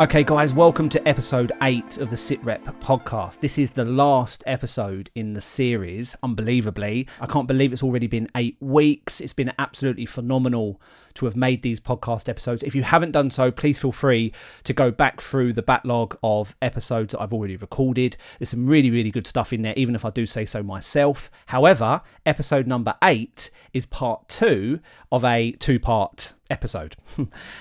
Okay, guys, welcome to episode 8 of the SitRep podcast. This is the last episode in the series, unbelievably. I can't believe it's already been 8 weeks. It's been absolutely phenomenal to have made these podcast episodes. If you haven't done so, please feel free to go back through the backlog of episodes that I've already recorded. There's some really, really good stuff in there, even if I do say so myself. However, episode number 8 is part 2 of a 2-part episode.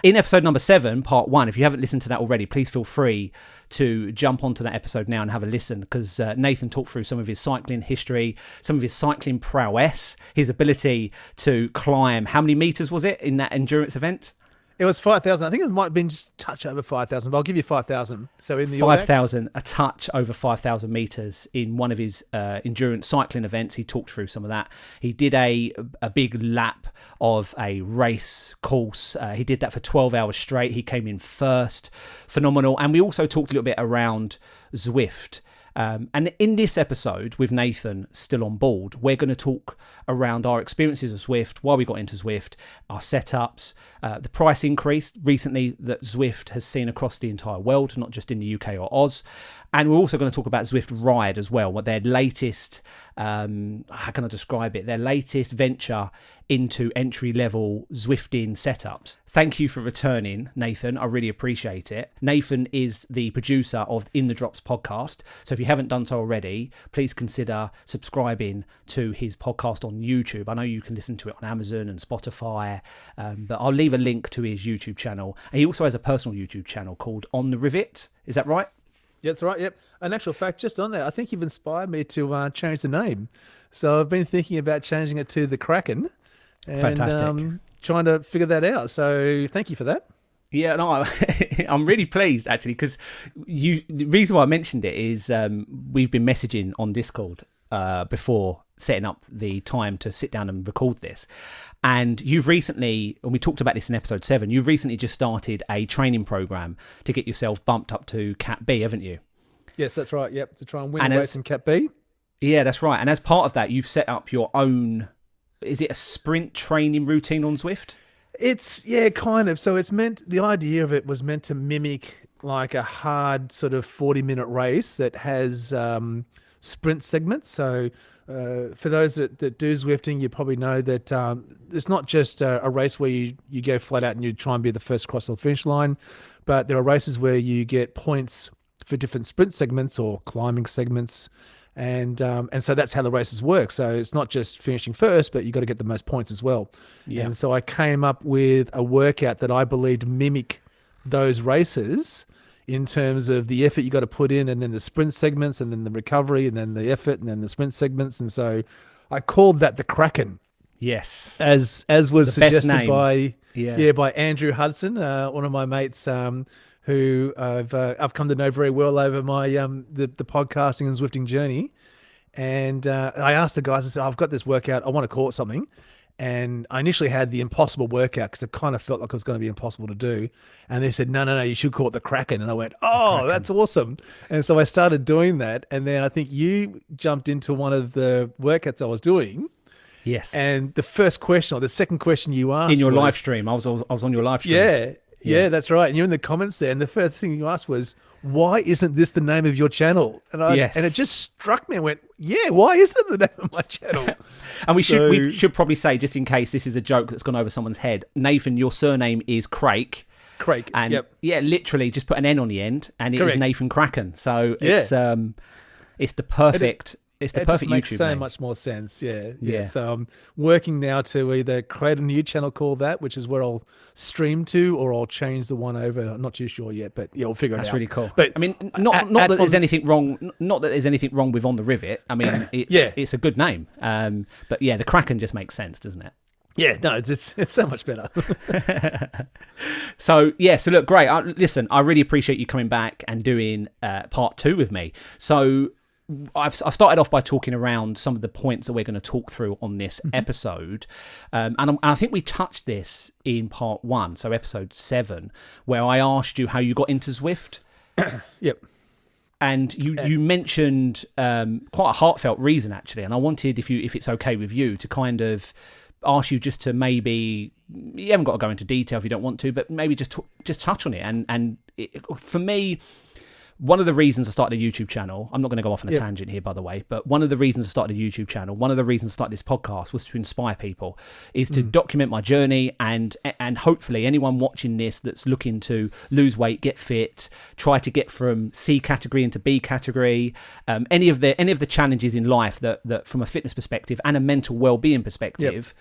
In episode number 7, part 1, if you haven't listened to that already, please feel free to jump onto that episode now and have a listen, because Nathan talked through some of his cycling history, some of his cycling prowess, his ability to climb. How many meters was it in that endurance event? It was 5,000. I think it might have been just a touch over 5,000, but I'll give you 5,000. So in the 5,000, a touch over 5,000 meters in one of his endurance cycling events. He talked through some of that. He did a big lap of a race course. He did that for 12 hours straight. He came in first. Phenomenal. And we also talked a little bit around Zwift. And in this episode, with Nathan still on board, we're going to talk around our experiences of Zwift, why we got into Zwift, our setups, the price increase recently that Zwift has seen across the entire world, not just in the UK or Oz. And we're also going to talk about Zwift RIDE as well, what their latest, how can I describe it? Their latest venture into entry-level Zwifting setups. Thank you for returning, Nathan. I really appreciate it. Nathan is the producer of In The Drops podcast. So if you haven't done so already, please consider subscribing to his podcast on YouTube. I know you can listen to it on Amazon and Spotify, but I'll leave a link to his YouTube channel. And he also has a personal YouTube channel called On The Rivet. Is that right? Yeah, that's right. Yep. In actual fact, just on that, I think you've inspired me to change the name. So I've been thinking about changing it to the Kraken. And, fantastic. Trying to figure that out. So thank you for that. Yeah, no, I'm really pleased actually, because the reason why I mentioned it is we've been messaging on Discord before setting up the time to sit down and record this. And you've recently, and we talked about this in episode 7, you've recently just started a training program to get yourself bumped up to Cat B, haven't you? Yes, that's right. Yep, to try and win a race in Cat B. Yeah, that's right. And as part of that, you've set up your own, is it a sprint training routine on Zwift? It's, yeah, kind of. So the idea of it was meant to mimic like a hard sort of 40-minute race that has sprint segments. So for those that do Zwifting, you probably know that it's not just a race where you go flat out and you try and be the first across the finish line, but there are races where you get points for different sprint segments or climbing segments. And so that's how the races work. So it's not just finishing first, but you got to get the most points as well. Yeah. And so I came up with a workout that I believed mimic those races in terms of the effort you got to put in, and then the sprint segments, and then the recovery, and then the effort, and then the sprint segments. And so I called that the Kraken. Yes, as was suggested by Andrew Hudson, one of my mates, who I've come to know very well over my the podcasting and Zwifting journey. And I asked the guys, I said, I've got this workout, I want to call it something. And I initially had the impossible workout because it kind of felt like it was going to be impossible to do. And they said, no, you should call it the Kraken. And I went, that's awesome. And so I started doing that. And then I think you jumped into one of the workouts I was doing. Yes. And the first question, or the second question you asked in your live stream, I was on your live stream. Yeah, that's right. And you're in the comments there. And the first thing you asked was, why isn't this the name of your channel? And and it just struck me. I went, yeah, why isn't it the name of my channel? And we should probably say, just in case this is a joke that's gone over someone's head, Nathan, your surname is Krake. Krake. And yep. Yeah, literally just put an N on the end, and it Correct. is Nathan Kraken. So it's the perfect. It's the perfect YouTube name. It makes so much more sense, yeah. So I'm working now to either create a new channel called that, which is where I'll stream to, or I'll change the one over. I'm not too sure yet, but yeah, we'll figure it out. That's really cool. But I mean, not that there's anything wrong. Not that there's anything wrong with On The Rivet. I mean, it's a good name. But yeah, the Kraken just makes sense, doesn't it? Yeah, no, it's so much better. So look, great. Listen, I really appreciate you coming back and doing part 2 with me. So I've started off by talking around some of the points that we're going to talk through on this episode. And I think we touched this in part 1, so episode 7, where I asked you how you got into Zwift. Yep. And you mentioned quite a heartfelt reason, actually. And I wanted, if it's okay with you, to kind of ask you just to maybe you haven't got to go into detail if you don't want to, but maybe just touch on it. And for me, one of the reasons I started a YouTube channel, I'm not going to go off on a tangent here, by the way, but one of the reasons I started a YouTube channel, one of the reasons I started this podcast was to inspire people, is to document my journey, and hopefully anyone watching this that's looking to lose weight, get fit, try to get from C category into B category, any of the challenges in life that from a fitness perspective and a mental well-being perspective,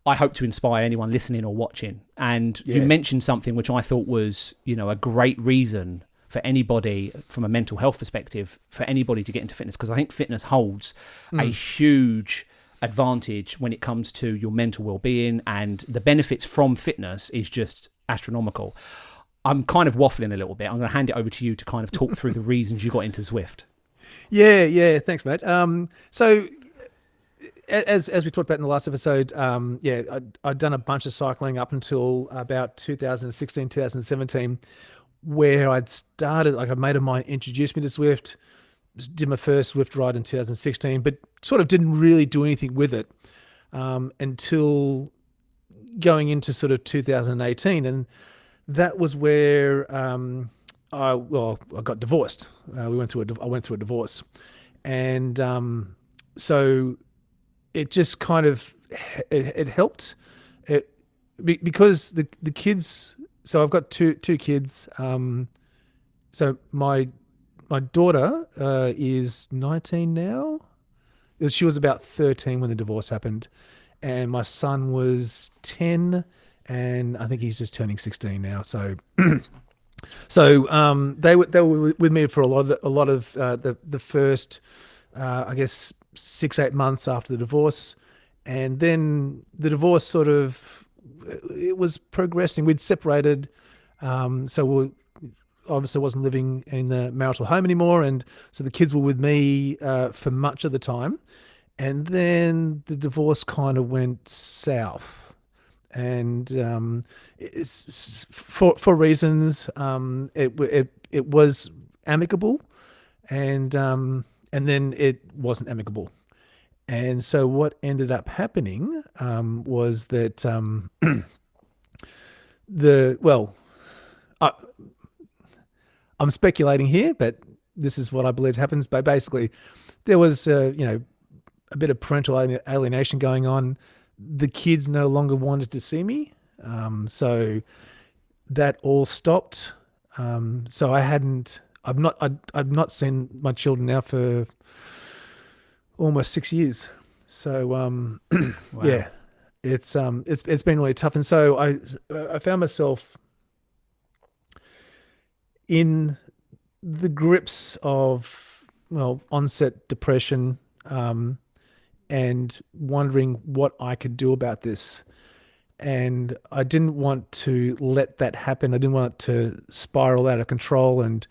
I hope to inspire anyone listening or watching. And you mentioned something which I thought was, a great reason for anybody from a mental health perspective, for anybody to get into fitness, because I think fitness holds a huge advantage when it comes to your mental well-being, and the benefits from fitness is just astronomical. I'm kind of waffling a little bit. I'm going to hand it over to you to kind of talk through the reasons you got into Zwift. Yeah, thanks, mate. So as we talked about in the last episode, I'd done a bunch of cycling up until about 2016, 2017, where I'd started, like a mate of mine introduced me to Zwift, did my first Zwift RIDE in 2016, but sort of didn't really do anything with it until going into sort of 2018. And that was where I got divorced. I went through a divorce. And so it just kind of, it helped because the kids. So I've got two kids. So my daughter is 19 now. She was about 13 when the divorce happened, and my son was 10, and I think he's just turning 16 now. So, they were with me for a lot of the first, I guess 6-8 months after the divorce, and then the divorce sort of. It was progressing. We'd separated, so we obviously wasn't living in the marital home anymore, and so the kids were with me for much of the time. And then the divorce kind of went south, and it's for reasons. It was amicable, and then it wasn't amicable. And so what ended up happening was that I'm speculating here, but this is what I believe happens. But basically, there was a bit of parental alienation going on. The kids no longer wanted to see me, so that all stopped. So I've not seen my children now for almost 6 years. So Wow. yeah, it's been really tough. And so I found myself in the grips of onset depression, and wondering what I could do about this. And I didn't want to let that happen. I didn't want it to spiral out of control and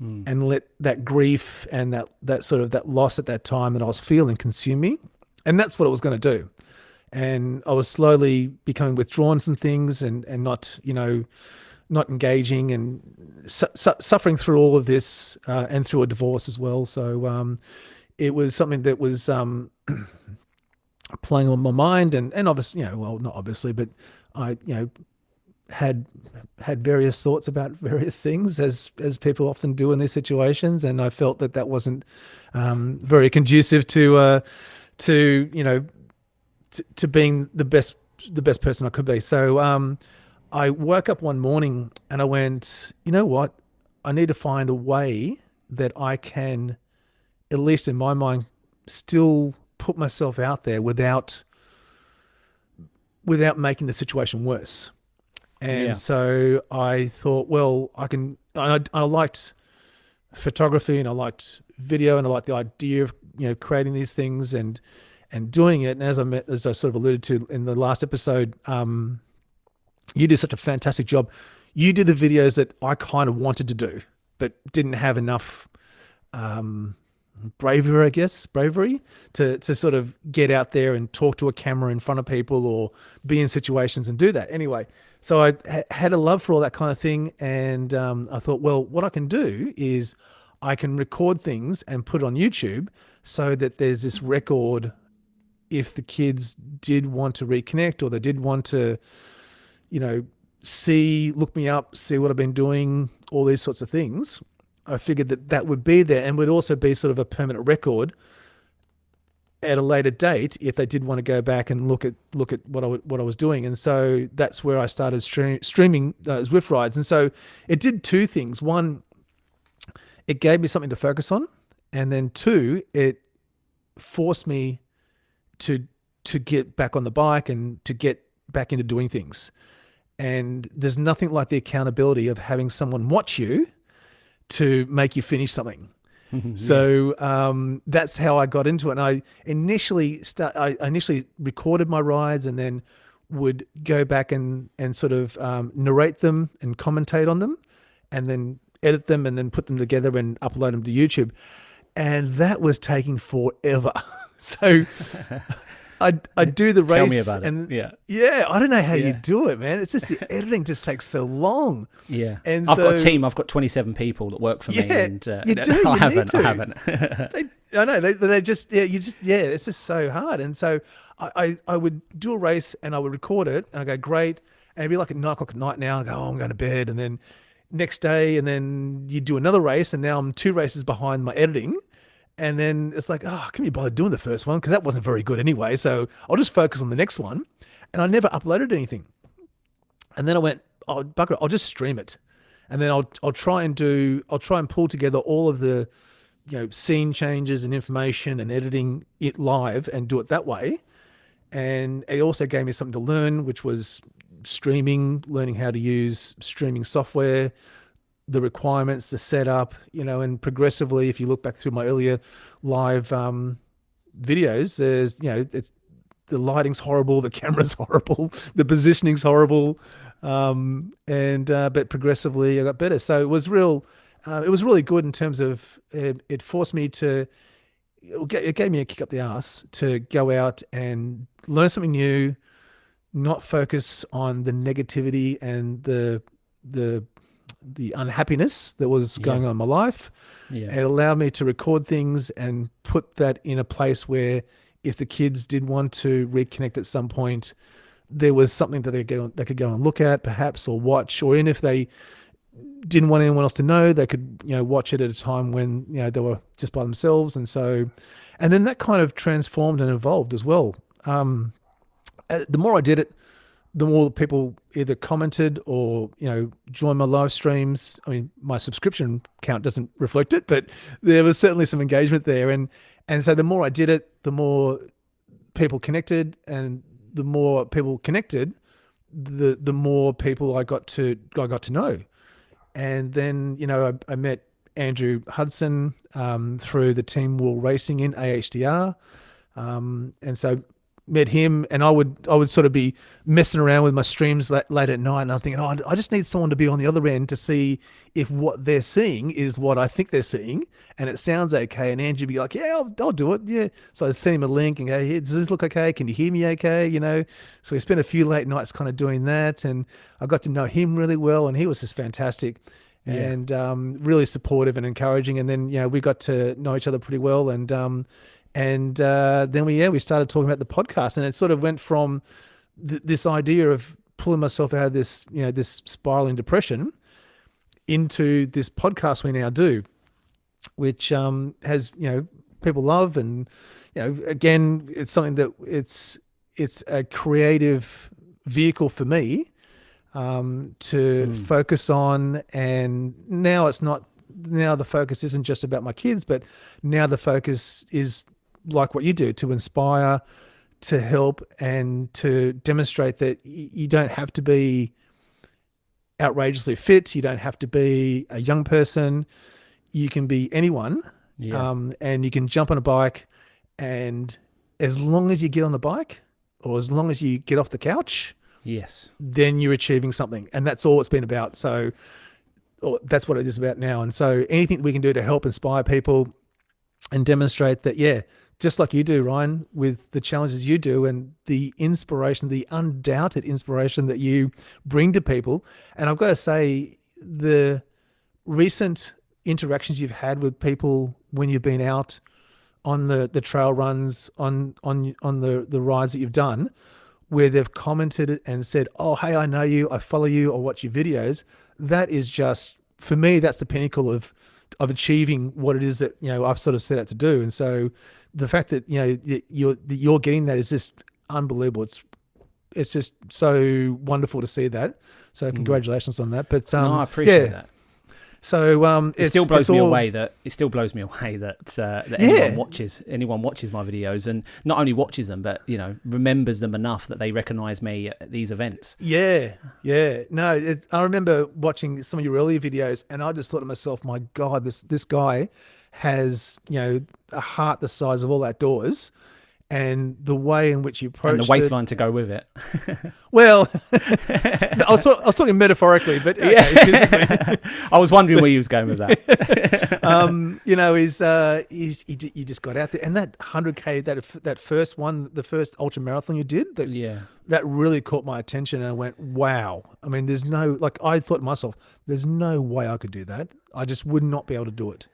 let that grief and that sort of that loss at that time that I was feeling consume me. And that's what it was going to do. And I was slowly becoming withdrawn from things and not engaging, and suffering through all of this and through a divorce as well. So it was something that was playing on my mind, and obviously, not obviously, but I, had various thoughts about various things, as people often do in these situations, and I felt that wasn't very conducive to being the best person I could be. So I woke up one morning and I went, you know what? I need to find a way that I can, at least in my mind, still put myself out there without making the situation worse. And so I thought, well, I liked photography, and I liked video, and I liked the idea of, creating these things and doing it. And as I sort of alluded to in the last episode, you do such a fantastic job. You do the videos that I kind of wanted to do, but didn't have enough bravery to sort of get out there and talk to a camera in front of people or be in situations and do that. Anyway, so I had a love for all that kind of thing. And I thought, well, what I can do is I can record things and put it on YouTube so that there's this record if the kids did want to reconnect or they did want to, look me up, see what I've been doing, all these sorts of things, I figured that would be there and would also be sort of a permanent record at a later date if they did want to go back and look at what I was doing. And so that's where I started streaming Zwift rides. And so it did two things. One, it gave me something to focus on, and then two, it forced me to get back on the bike and to get back into doing things. And there's nothing like the accountability of having someone watch you to make you finish something. So that's how I got into it. And I initially recorded my rides and then would go back and sort of narrate them and commentate on them, and then edit them and then put them together and upload them to YouTube. And that was taking forever. So I do the race. Tell me about and it. Yeah, I don't know how you do it, man. It's just the editing just takes so long. Yeah. And I've got a team. I've got 27 people that work for me. And, you do. I you need to. I haven't. I know. They just, it's just so hard. And so I would do a race and I would record it and I go, great. And it'd be like at 9 o'clock at night now. I go, I'm going to bed. And then next day, and then you do another race. And now I'm 2 races behind my editing. And then it's like, oh, can you bother doing the first one? Because that wasn't very good anyway. So I'll just focus on the next one. And I never uploaded anything. And then I went, oh, bugger it, I'll just stream it. And then I'll try and pull together all of the, scene changes and information and editing it live and do it that way. And it also gave me something to learn, which was streaming, learning how to use streaming software, the requirements, the setup, and progressively, if you look back through my earlier live videos, there's, the lighting's horrible, the camera's horrible, the positioning's horrible, but progressively I got better. So it was really good in terms of it forced me to, it gave me a kick up the arse to go out and learn something new, not focus on the negativity and the unhappiness that was going on in my life. Yeah. It allowed me to record things and put that in a place where if the kids did want to reconnect at some point, there was something that they could go and look at perhaps, or watch, or even if they didn't want anyone else to know, they could, watch it at a time when, they were just by themselves. And so, and then that kind of transformed and evolved as well. The more I did it, the more people either commented or, joined my live streams. I mean, my subscription count doesn't reflect it, but there was certainly some engagement there. And so the more I did it, the more people connected, and the more people connected, the more people I got to know. And then, I met Andrew Hudson through the Team Wool Racing in AHDR. And so met him, and I would sort of be messing around with my streams late at night, and I'm thinking, I just need someone to be on the other end to see if what they're seeing is what I think they're seeing, and it sounds okay. And Andrew would be like, yeah, I'll do it. Yeah. So I send him a link and go, hey, does this look okay? Can you hear me okay? So we spent a few late nights kind of doing that, and I got to know him really well, and he was just fantastic. Yeah. And really supportive and encouraging. And then, we got to know each other pretty well. And then we started talking about the podcast, and it sort of went from this idea of pulling myself out of this, this spiraling depression into this podcast we now do, which has, people love. And, again, it's something that it's a creative vehicle for me to focus on. And now the focus isn't just about my kids, but now the focus is like what you do, to inspire, to help, and to demonstrate that you don't have to be outrageously fit. You don't have to be a young person. You can be anyone. Yeah. And you can jump on a bike, and as long as you get on the bike, or as long as you get off the couch, yes, then you're achieving something. And that's all it's been about. So that's what it is about now. And so anything we can do to help inspire people and demonstrate that, just like you do, Ryan, with the challenges you do and the inspiration, the undoubted inspiration that you bring to people. And I've got to say, the recent interactions you've had with people when you've been out on the trail runs, on the rides that you've done, where they've commented and said, "Oh, hey, I know you, I follow you, I watch your videos." That is just, for me, that's the pinnacle of achieving what it is that I've sort of set out to do. And so the fact that you're getting that is just unbelievable. It's just so wonderful to see that. So congratulations on that. But no, I appreciate that. So it still blows me away that anyone watches my videos, and not only watches them, but remembers them enough that they recognise me at these events. Yeah. No, I remember watching some of your earlier videos, and I just thought to myself, my God, this guy has a heart the size of All Outdoors. And the way in which you approached and the waistline to go with it. Well, I was talking metaphorically, but okay, I was wondering where you was going with that. You just got out there, and that 100K, that first one, the first ultra marathon you did, that really caught my attention, and I went, wow. I mean, I thought to myself, there's no way I could do that. I just would not be able to do it.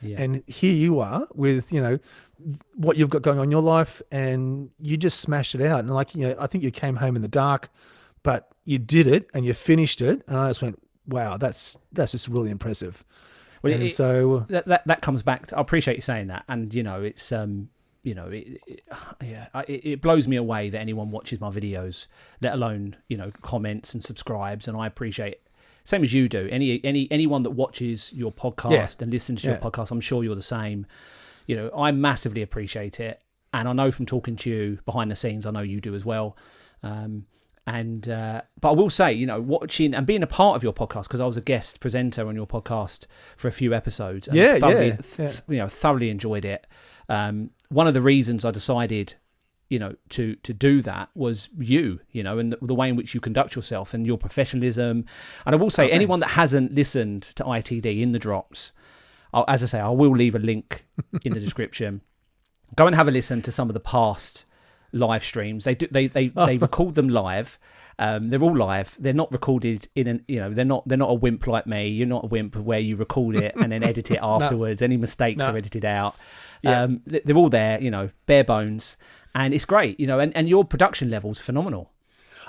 Yeah. And here you are with, what you've got going on in your life, and you just smashed it out. And I think you came home in the dark, but you did it and you finished it. And I just went, wow, that's just really impressive. Well, that comes back to, I appreciate you saying that. And, it's, it blows me away that anyone watches my videos, let alone, comments and subscribes. And I appreciate, same as you do, anyone that watches your podcast and listens to your podcast, I'm sure you're the same. I massively appreciate it, and I know from talking to you behind the scenes, I know you do as well. But I will say, watching and being a part of your podcast, because I was a guest presenter on your podcast for a few episodes. And thoroughly enjoyed it. One of the reasons I decided, to do that was you, and the way in which you conduct yourself and your professionalism. And I will say, anyone that hasn't listened to ITD in the drops, as I say, I will leave a link in the description. Go and have a listen to some of the past live streams. They record them live. They're all live. They're not recorded in they're not a wimp like me. You're not a wimp where you record it and then edit it afterwards. Any mistakes are edited out. They're all there, bare bones, and it's great, and your production level's phenomenal.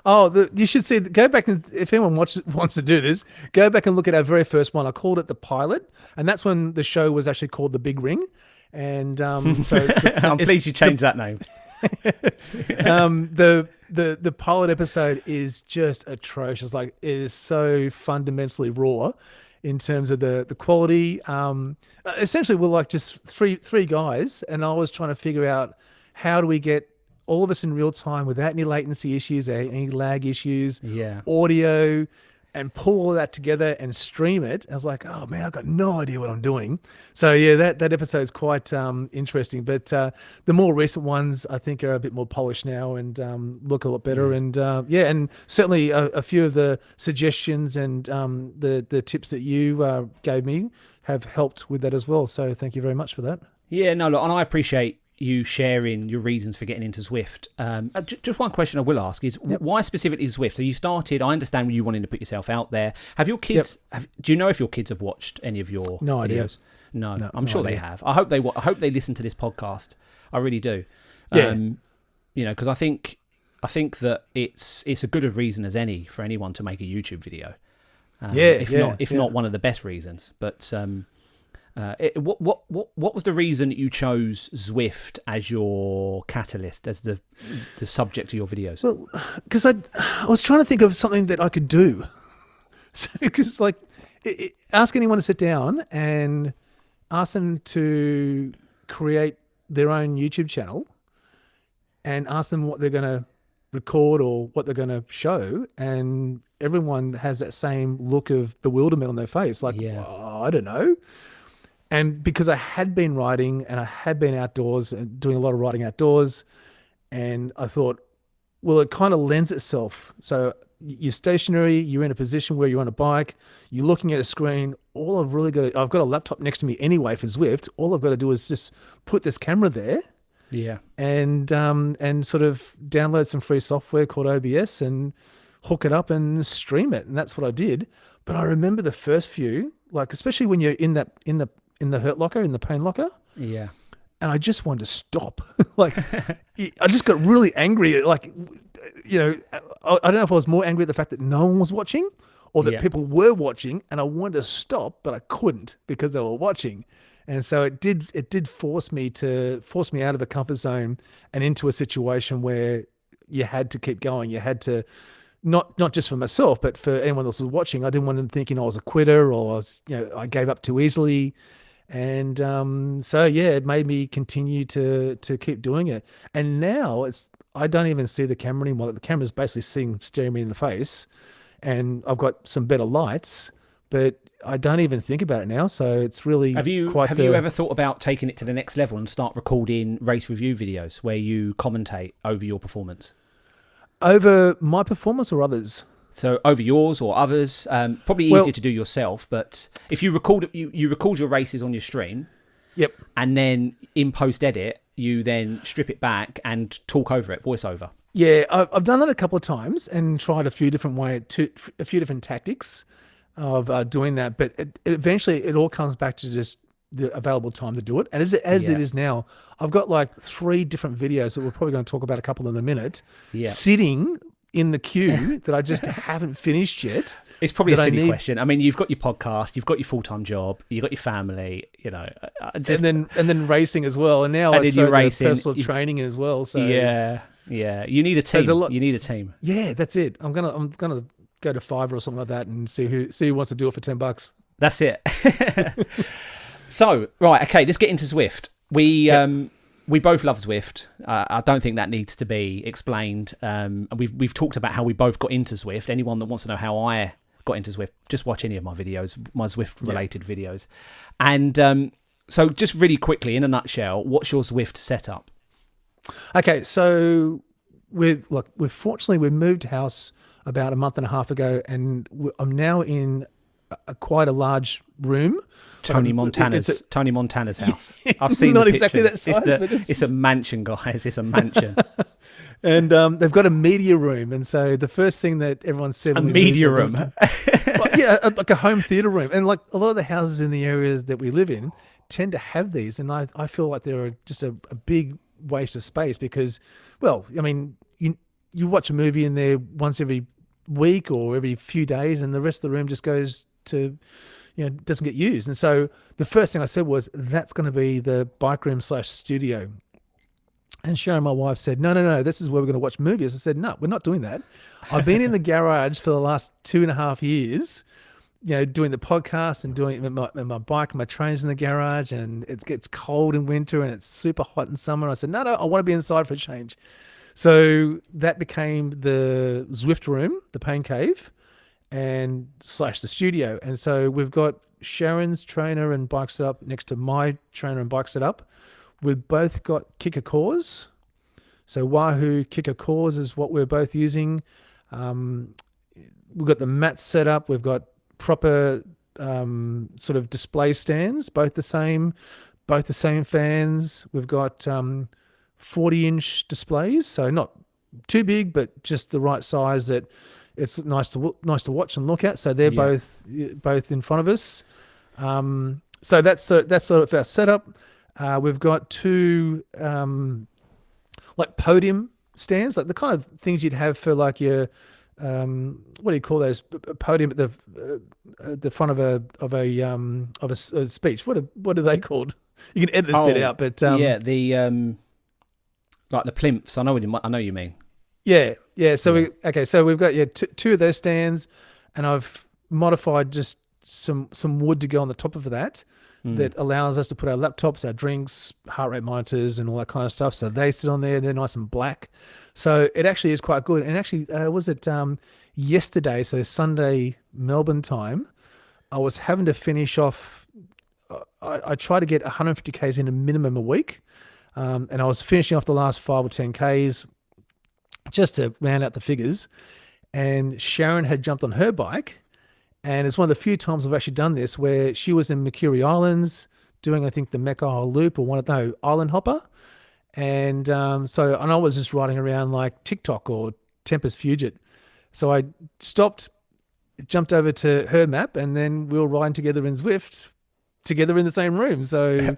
Oh, you should see. Go back, and if anyone wants to do this, go back and look at our very first one. I called it the pilot, and that's when the show was actually called The Big Ring. And so I'm pleased you changed that name. The pilot episode is just atrocious. Like, it is so fundamentally raw in terms of the quality. Essentially, we're like just three guys, and I was trying to figure out how do we get all of us in real time without any latency issues, any lag issues, audio, and pull all that together and stream it. I was like, oh man, I've got no idea what I'm doing. So yeah, that episode's quite interesting. But the more recent ones, I think, are a bit more polished now and look a lot better. And and certainly a few of the suggestions and the tips that you gave me have helped with that as well. So thank you very much for that. Yeah, no, look, and I appreciate you sharing your reasons for getting into Zwift. Just one question I will ask is, why specifically Zwift? So you started, I understand you wanting to put yourself out there. Have your kids, do you know if your kids have watched any of your videos? No, I'm sure they have. I hope they listen to this podcast. I really do. Because I think that it's a good a reason as any for anyone to make a YouTube video. If not one of the best reasons. But what was the reason that you chose Zwift as your catalyst, as the subject of your videos? Well, because I was trying to think of something that I could do. So, because ask anyone to sit down and ask them to create their own YouTube channel, and ask them what they're going to record or what they're going to show, and everyone has that same look of bewilderment on their face, like, I don't know. And because I had been riding and I had been outdoors and doing a lot of riding outdoors, and I thought, well, it kind of lends itself. So you're stationary, you're in a position where you're on a bike, you're looking at a screen. I've got a laptop next to me anyway for Zwift. All I've got to do is just put this camera there. Yeah. And sort of download some free software called OBS and hook it up and stream it. And that's what I did. But I remember the first few, like, especially when you're in the hurt locker, in the pain locker. Yeah. and I just wanted to stop. Like, I just got really angry. Like, I don't know if I was more angry at the fact that no one was watching, or that people were watching, and I wanted to stop, but I couldn't because they were watching. And so it did force me out of a comfort zone and into a situation where you had to keep going. You had to, not just for myself, but for anyone else who was watching. I didn't want them thinking I was a quitter, or I gave up too easily. And it made me continue to keep doing it. And now I don't even see the camera anymore. The camera's basically staring me in the face, and I've got some better lights, but I don't even think about it now. So it's really Have you ever thought about taking it to the next level and start recording race review videos where you commentate over your performance? Over my performance or others? So over yours or others, probably easier to do yourself. But if you record your races on your stream, yep, and then in post edit you then strip it back and talk over it, voiceover. Yeah, I've done that a couple of times and tried a few different tactics of doing that. But eventually it all comes back to just the available time to do it. And as it is now, I've got like 3 different videos that we're probably going to talk about a couple in a minute, sitting in the queue that I just haven't finished yet. It's probably a silly question. I mean, you've got your podcast, you've got your full-time job, you've got your family, and then racing as well. And now I throw the personal training in as well. So yeah, you need a team. You need a team. Yeah, that's it. I'm gonna go to Fiverr or something like that and see who wants to do it for $10. That's it. So right, okay, let's get into Zwift. We both love Zwift. I don't think that needs to be explained. We've talked about how we both got into Zwift. Anyone that wants to know how I got into Zwift, just watch any of my videos, my Zwift-related videos. And so just really quickly, in a nutshell, what's your Zwift setup? Okay, so we've moved house about a month and a half ago, and I'm now in quite a large room. Tony Montana's house. I've seen not the exactly that pictures. size, it's a mansion, guys. It's a mansion. And they've got a media room, and so the first thing that everyone said, a media room, like a home theater room, and like a lot of the houses in the areas that we live in tend to have these, and I feel like they're just a big waste of space because, well, I mean, you watch a movie in there once every week or every few days, and the rest of the room just goes to, doesn't get used. And so the first thing I said was, that's going to be the bike room / studio. And Sharon, my wife, said, no, this is where we're going to watch movies. I said, no, we're not doing that. I've been in the garage for the last 2.5 years, doing the podcast and doing my bike and my trains in the garage, and it gets cold in winter and it's super hot in summer. I said, no, I want to be inside for a change. So that became the Zwift room, the pain cave, and / the studio. And so we've got Sharon's trainer and bike setup next to my trainer and bike setup. We've both got kicker cores. So Wahoo kicker cores is what we're both using. We've got the mat set up. We've got proper sort of display stands, both the same fans. We've got 40-inch displays, so not too big, but just the right size that it's nice to watch and look at. So they're both in front of us. So that's sort of our setup. We've got 2 like podium stands, like the kind of things you'd have for like your what do you call those, podium at the front of a speech. What are they called? You can edit this bit out, but the like the plinths. I know what you mean. Yeah. So we've got 2 of those stands, and I've modified just some wood to go on the top of that. That allows us to put our laptops, our drinks, heart rate monitors, and all that kind of stuff. So they sit on there. They're nice and black. So it actually is quite good. And actually, was it yesterday, so Sunday Melbourne time, I was having to finish off. I try to get 150 Ks in a minimum a week. And I was finishing off the last 5 or 10 Ks just to round out the figures. And Sharon had jumped on her bike. And it's one of the few times I've actually done this, where she was in Mercury Islands doing, I think, the Mecca Isle Loop or Island Hopper. And I was just riding around like TikTok or Tempest Fugit. So I stopped, jumped over to her map, and then we were riding together in Zwift together in the same room. So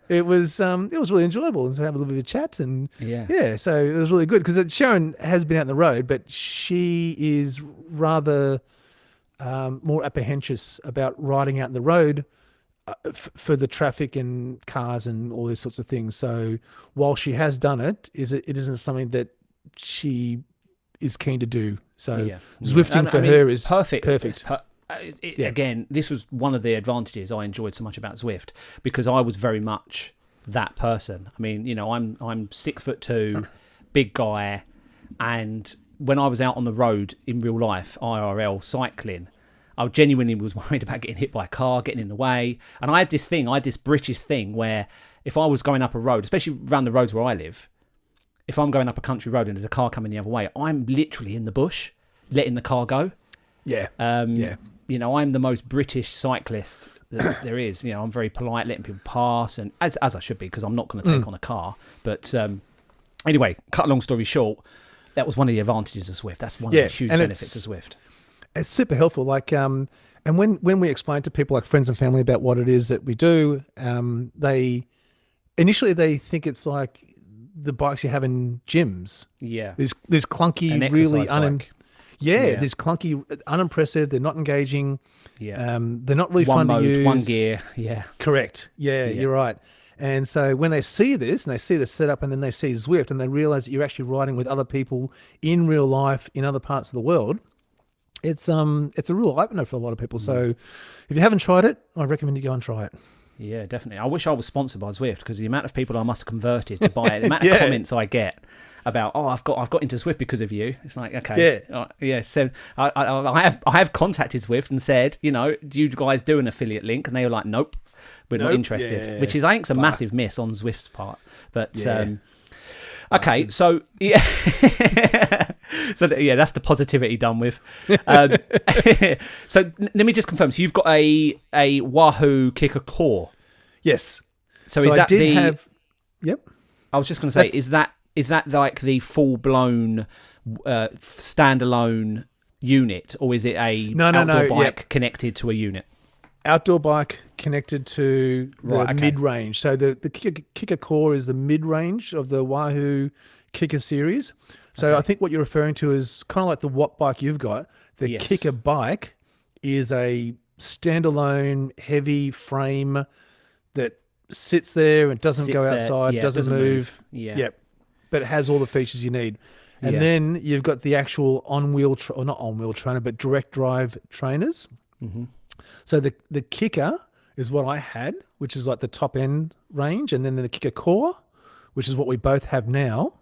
it was really enjoyable, and so have a little bit of chat, and so it was really good because Sharon has been out on the road, but she is rather more apprehensive about riding out on the road for the traffic and cars and all these sorts of things. So while she has done it, it isn't something that she is keen to do. So Zwifting for her is perfect. Again, this was one of the advantages I enjoyed so much about Zwift, because I was very much that person. I mean, you know, I'm 6'2", big guy, and when I was out on the road in real life, IRL cycling, I genuinely was worried about getting hit by a car, getting in the way. And I had this British thing where if I was going up a road, especially around the roads where I live, if I'm going up a country road and there's a car coming the other way, I'm literally in the bush, letting the car go. Yeah. You know, I'm the most British cyclist that there is. You know, I'm very polite, letting people pass, and as I should be, because I'm not going to take on a car. But anyway, cut a long story short, that was one of the advantages of Zwift. That's one of the huge benefits of Zwift. It's super helpful. Like, and when we explain to people, like friends and family, about what it is that we do, they initially think it's like the bikes you have in gyms. Yeah. There's clunky, really there's clunky, unimpressive. They're not engaging. Yeah. They're not really fun to use. One gear. Yeah. Correct. Yeah, you're right. And so when they see this and they see the setup, and then they see Zwift, and they realize that you're actually riding with other people in real life in other parts of the world, it's a real opener for a lot of people. So if you haven't tried it, I recommend you go and try it. Yeah, definitely. I wish I was sponsored by Zwift, because the amount of people I must have converted to buy it, the amount of comments I get about, I've got into Zwift because of you. It's like, okay, So I have contacted Zwift and said, you know, do you guys do an affiliate link? And they were like, nope, we're not interested. Which is, I think, is a massive miss on Zwift's part. But okay, so so that's the positivity done with. So let me just confirm. So you've got a Wahoo Kicker Core. Yes. So is that Yep. I was just going to say, is that like the full blown standalone unit, or is it a outdoor bike connected to a unit? Outdoor bike connected to the mid-range. So the Kicker Core is the mid-range of the Wahoo Kicker series. So I think what you're referring to is kind of like the Watt bike you've got. The Kicker bike is a standalone heavy frame that sits there and doesn't go outside, doesn't move. Yep. But it has all the features you need. And then you've got the actual on-wheel, or not on-wheel trainer, but direct drive trainers. Mm-hmm. So the Kicker is what I had, which is like the top end range, and then the Kicker Core, which is what we both have now.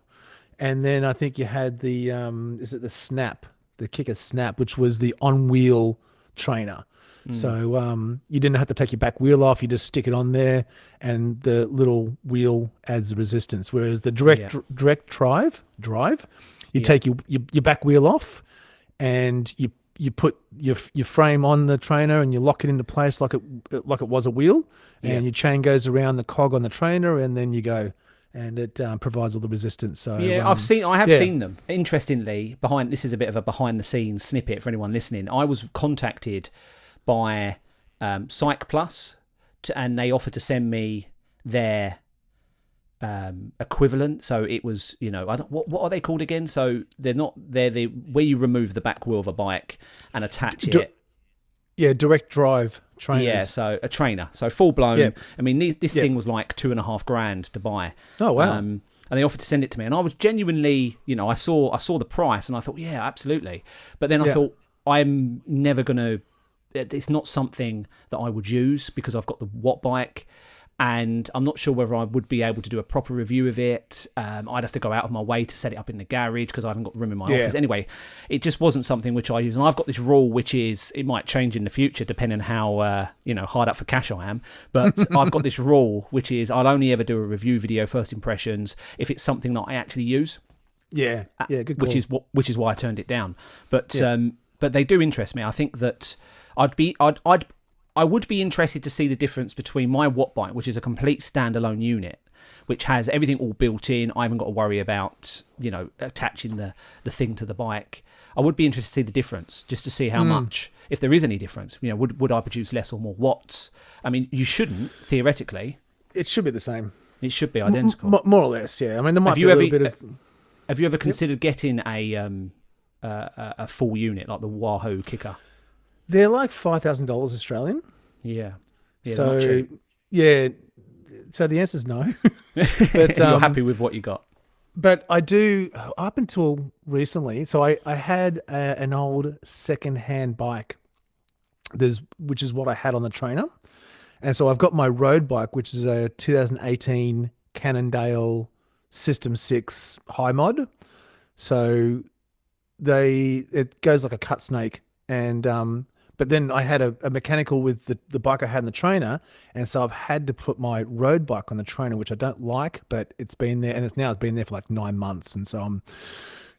And then I think you had the the Kicker Snap, which was the on-wheel trainer. So you didn't have to take your back wheel off. You just stick it on there, and the little wheel adds the resistance. Whereas the direct drive, you take your back wheel off, and you put your frame on the trainer, and you lock it into place like it was a wheel, and your chain goes around the cog on the trainer, and then you go. And it provides all the resistance. So I have seen them. Interestingly, this is a bit of a behind the scenes snippet for anyone listening. I was contacted by Cyc Plus, and they offered to send me their equivalent. So it was, you know, what are they called again? So they're the where you remove the back wheel of a bike and attach it. Yeah, direct drive trainers. Yeah, so a trainer. So full blown. Yeah. I mean, this thing was like $2,500 to buy. Oh, wow. And they offered to send it to me. And I was genuinely, you know, I saw the price and I thought, yeah, absolutely. But then I thought, I'm never going to, it's not something that I would use because I've got the Watt bike. And I'm not sure whether I would be able to do a proper review of it. I'd have to go out of my way to set it up in the garage because I haven't got room in my office. Anyway, it just wasn't something which I use. And I've got this rule, which is, it might change in the future depending how hard up for cash I am. But I've got this rule, which is I'll only ever do a review video, first impressions, if it's something that I actually use. Yeah, good call. Which is why I turned it down. But they do interest me. I think that I would be interested to see the difference between my Watt bike, which is a complete standalone unit, which has everything all built in. I haven't got to worry about, attaching the thing to the bike. I would be interested to see the difference, just to see how much, if there is any difference. Would I produce less or more watts? I mean, you shouldn't, theoretically. It should be the same. It should be identical. More or less, yeah. I mean, there might be a little bit of... Have you ever considered getting a full unit, like the Wahoo kicker? They're like $5,000 Australian. Yeah. So, yeah. So the answer is no. But, you're happy with what you got? But I do, up until recently, so I had an old second-hand bike, which is what I had on the trainer. And so I've got my road bike, which is a 2018 Cannondale System 6 high mod. So it goes like a cut snake. And but then I had a mechanical with the bike I had in the trainer, and so I've had to put my road bike on the trainer, which I don't like, but it's been there, and it's been there for like 9 months, and so I'm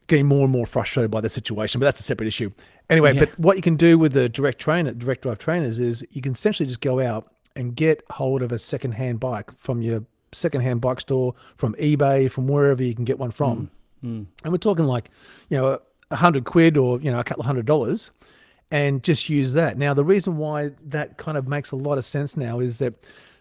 getting more and more frustrated by the situation. But that's a separate issue. Anyway, But what you can do with the direct drive trainers is you can essentially just go out and get hold of a secondhand bike from your secondhand bike store, from eBay, from wherever you can get one from. And we're talking like, £100 or, a couple of $100, and just use that. Now, the reason why that kind of makes a lot of sense now is that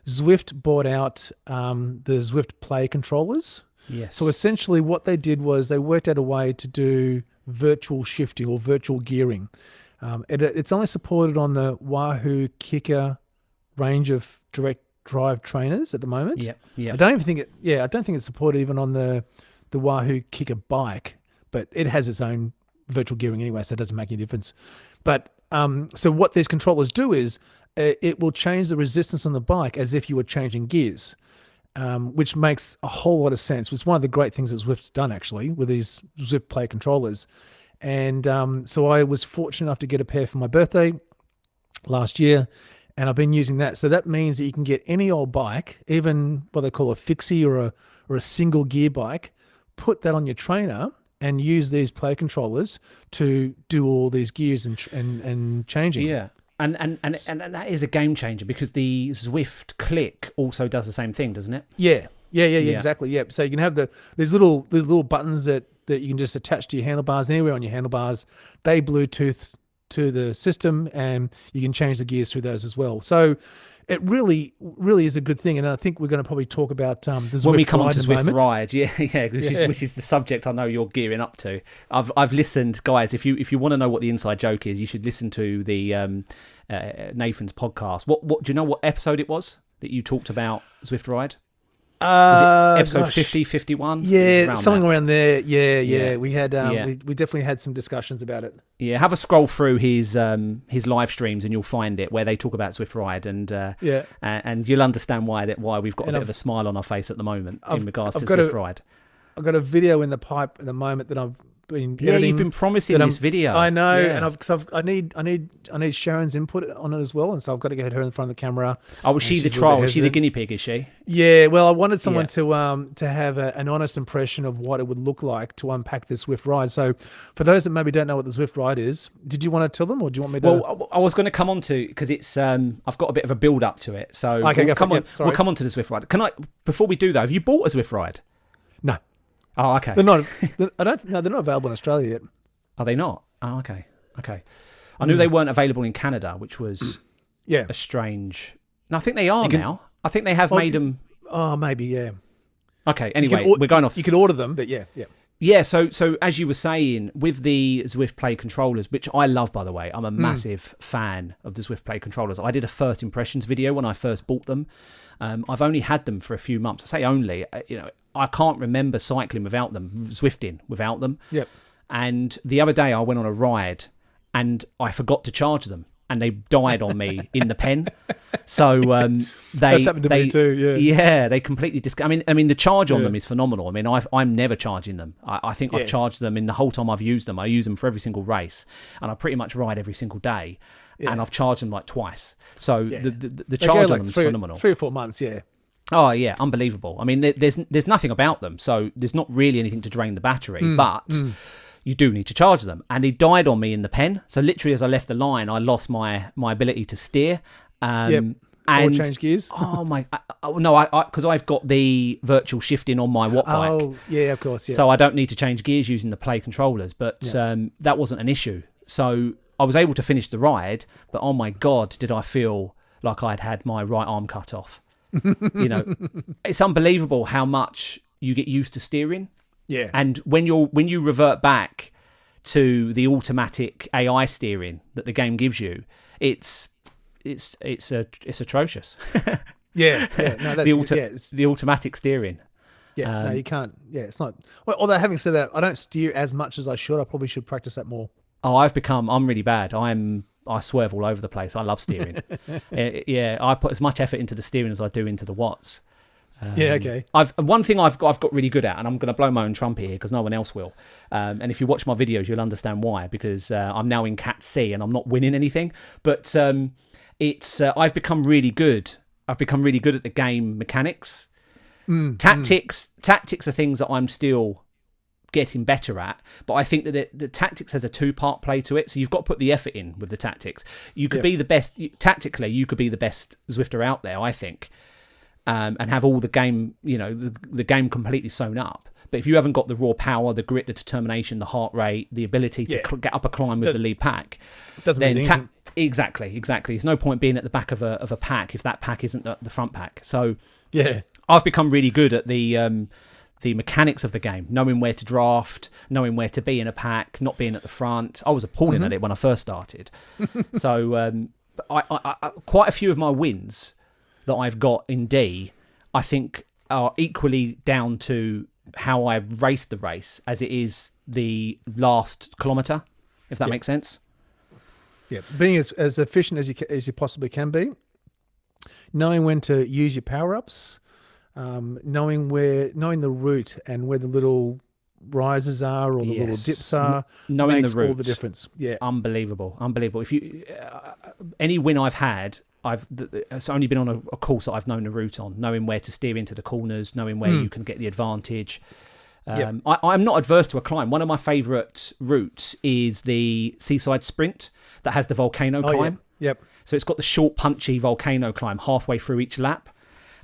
Zwift bought out the Zwift Play controllers. Yes. So essentially what they did was they worked out a way to do virtual shifting or virtual gearing. It's only supported on the Wahoo Kicker range of direct drive trainers at the moment. Yeah. I don't think it's supported even on the Wahoo Kicker bike, but it has its own virtual gearing anyway, so it doesn't make any difference. But so what these controllers do is it will change the resistance on the bike as if you were changing gears, which makes a whole lot of sense. It's one of the great things that Zwift's done actually with these Zwift Play controllers. And so I was fortunate enough to get a pair for my birthday last year, and I've been using that. So that means that you can get any old bike, even what they call a fixie or a single gear bike, put that on your trainer and use these Play controllers to do all these gears and changing. Yeah. And that is a game changer, because the Zwift Click also does the same thing, doesn't it? Yeah, exactly. Yeah. So you can have these little buttons that you can just attach to your handlebars, anywhere on your handlebars. They Bluetooth to the system, and you can change the gears through those as well. So it really, really is a good thing, and I think we're going to probably talk about the Zwift when we come on to Zwift RIDE, which is the subject I know you're gearing up to. I've listened, guys. If you want to know what the inside joke is, you should listen to the Nathan's podcast. What do you know? What episode it was that you talked about Zwift RIDE? Was it episode 50, 51? Yeah, something around there. Yeah. We had we definitely had some discussions about it. Yeah, have a scroll through his live streams and you'll find it, where they talk about Zwift RIDE, and you'll understand why we've got a bit of a smile on our face at the in regards to Zwift RIDE. I've got a video in the pipe at the moment that I've been editing. You've been promising this video. I know, and I need Sharon's input on it as well, and so I've got to get her in front of the camera. Oh, was she the trial? Was she the guinea pig? Is she? Yeah. Well, I wanted someone to have an honest impression of what it would look like to unpack this Zwift RIDE. So, for those that maybe don't know what the Zwift RIDE is, did you want to tell them, or do you want me to? Well, I was going to come on to, because it's I've got a bit of a build up to it. So okay, we'll come on to the Zwift RIDE. Can I? Before we do that, have you bought a Zwift RIDE? No. Oh, okay. They're not. They're not available in Australia yet. Are they not? Oh, okay. I knew they weren't available in Canada, which was a strange. No, I think they are now. I think they have made them. Oh, maybe, yeah. Okay. Anyway, we're going off. You can order them, but yeah. Yeah. So as you were saying, with the Zwift Play controllers, which I love, by the way, I'm a massive fan of the Zwift Play controllers. I did a first impressions video when I first bought them. I've only had them for a few months. I say only. I can't remember cycling without them, Zwifting without them. Yep. And the other day I went on a ride and I forgot to charge them, and they died on me in the pen. So that's happened to me too. Yeah, they completely I mean, the charge on them is phenomenal. I mean, I'm never charging them. I think I've charged them in the whole time I've used them. I use them for every single race, and I pretty much ride every single day. Yeah. And I've charged them like twice. So the charge on them is phenomenal. 3 or 4 months, yeah. Oh yeah, unbelievable. I mean, there's nothing about them, so there's not really anything to drain the battery, but you do need to charge them. And he died on me in the pen. So literally, as I left the line, I lost my ability to steer. or change gears? Oh my! No, because I've got the virtual shifting on my Watt bike. Oh, yeah, of course. Yeah. So I don't need to change gears using the Play controllers, but that wasn't an issue. So I was able to finish the ride, but oh my God, did I feel like I'd had my right arm cut off. It's unbelievable how much you get used to steering. Yeah. And when you revert back to the automatic AI steering that the game gives you, it's atrocious. Yeah. No, that's the automatic steering. Yeah, no, you can't. Yeah, it's not. Well, although having said that, I don't steer as much as I should. I probably should practice that more. Oh, I'm really bad. I swerve all over the place. I love steering. I put as much effort into the steering as I do into the watts. Okay. One thing I've got really good at, and I'm going to blow my own trumpet here because no one else will. And if you watch my videos, you'll understand why. Because I'm now in Cat C and I'm not winning anything. But I've become really good. I've become really good at the game mechanics. Tactics are things that I'm still getting better at, but I think that the tactics has a two-part play to it, so you've got to put the effort in with the tactics. You could be the best tactically, you could be the best Zwifter out there, I think, and have all the game, the game completely sewn up. But if you haven't got the raw power, the grit, the determination, the heart rate, the ability to get up a climb with the lead pack, doesn't mean anything. Exactly. There's no point being at the back of a pack if that pack isn't the front pack. So yeah, I've become really good at the mechanics of the game, knowing where to draft, knowing where to be in a pack, not being at the front. I was appalling at it when I first started. So I quite a few of my wins that I've got in D, I think are equally down to how I raced the race as it is the last kilometre, if that makes sense. Yeah, being as efficient as you possibly can be, knowing when to use your power-ups, knowing the route and where the little rises are or the little dips are, knowing makes the route, all the difference. Yeah, unbelievable. If you any win I've had, it's only been on a course that I've known the route on, knowing where to steer into the corners, knowing where you can get the advantage. I'm not adverse to a climb. One of my favourite routes is the Seaside Sprint that has the volcano climb. Yep. So it's got the short, punchy volcano climb halfway through each lap,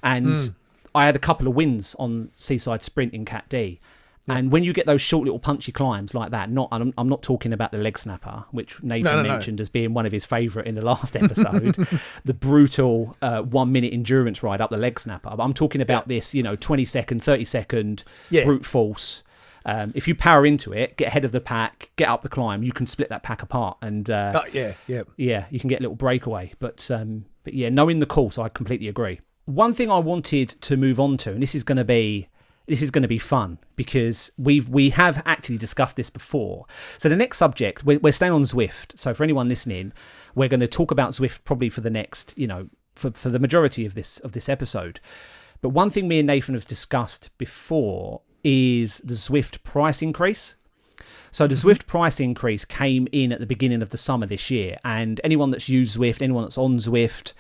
and I had a couple of wins on Seaside Sprint in Cat D. And when you get those short little punchy climbs like that, I'm not talking about the leg snapper, which Nathan mentioned as being one of his favourite in the last episode, the brutal 1 minute endurance ride up the leg snapper. But I'm talking about this, 20 second, 30 second brute force. If you power into it, get ahead of the pack, get up the climb, you can split that pack apart, and you can get a little breakaway. But knowing the course, I completely agree. One thing I wanted to move on to, and this is going to be fun because we have actually discussed this before. So the next subject, we're staying on Zwift. So for anyone listening, we're going to talk about Zwift probably for the next, for the majority of this episode. But one thing me and Nathan have discussed before is the Zwift price increase. So the Zwift price increase came in at the beginning of the summer this year, and anyone that's used Zwift, anyone that's on Zwift,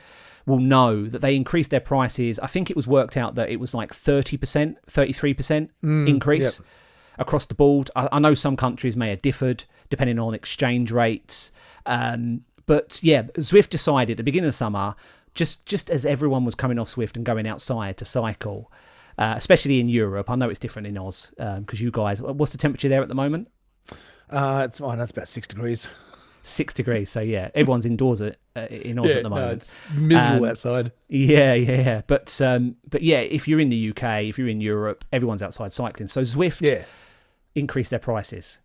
will know that they increased their prices. I think it was worked out that it was like 30%, 33% increase across the board. I know some countries may have differed depending on exchange rates. But yeah, Zwift decided at the beginning of the summer, just as everyone was coming off Zwift and going outside to cycle, especially in Europe. I know it's different in Oz because you guys, what's the temperature there at the moment? It's about 6 degrees. 6 degrees, so yeah, everyone's indoors in Oz at the moment. No, it's miserable outside. Yeah. But yeah, if you're in the UK, if you're in Europe, everyone's outside cycling. So Zwift increased their prices,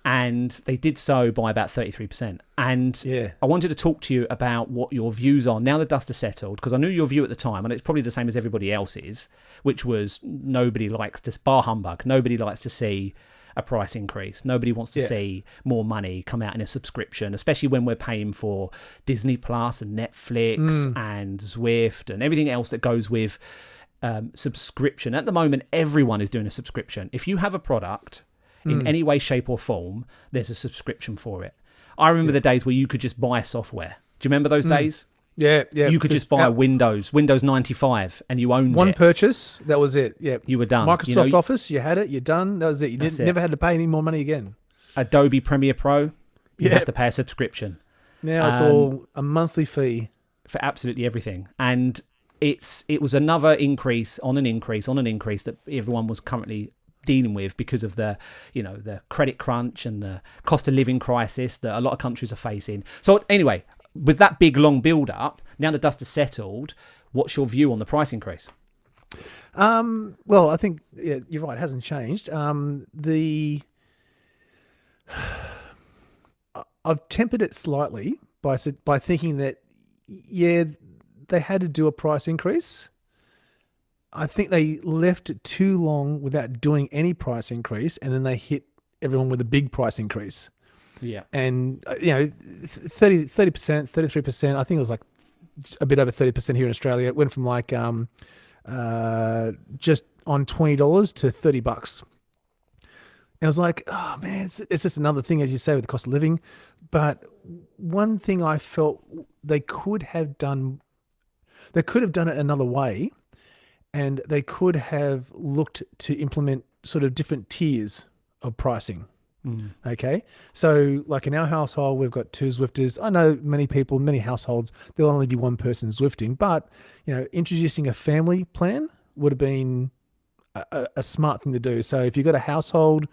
and they did so by about 33%. And I wanted to talk to you about what your views are now the dust has settled, because I knew your view at the time, and it's probably the same as everybody else's, which was nobody likes to, bar humbug, nobody likes to see a price increase. Nobody wants to see more money come out in a subscription, especially when we're paying for Disney Plus and Netflix and Zwift and everything else that goes with subscription. At the moment, everyone is doing a subscription. If you have a product in any way, shape or form, there's a subscription for it. I remember the days where you could just buy software. Do you remember those days? Yeah. You could just buy Windows 95, and you owned one it. purchase, that was it. Yeah, you were done. Microsoft Office, you had it, you're done. That was it. You never had to pay any more money again. Adobe Premiere Pro, you have to pay a subscription. Now it's all a monthly fee. for absolutely everything. And it was another increase on an increase on an increase that everyone was currently dealing with because of the credit crunch and the cost of living crisis that a lot of countries are facing. So anyway, with that big long build up, now the dust has settled, what's your view on the price increase? Well, I think you're right. It hasn't changed. I've tempered it slightly by thinking that, they had to do a price increase. I think they left it too long without doing any price increase, and then they hit everyone with a big price increase. Yeah. And, 30%, 33%, I think it was like a bit over 30% here in Australia. It went from like just on $20 to $30. And I was like, oh man, it's just another thing, as you say, with the cost of living. But one thing I felt they could have done it another way, and they could have looked to implement sort of different tiers of pricing. Okay. So like in our household, we've got 2 Zwifters. I know many households, there'll only be one person Zwifting, but introducing a family plan would have been a smart thing to do. So if you've got a household,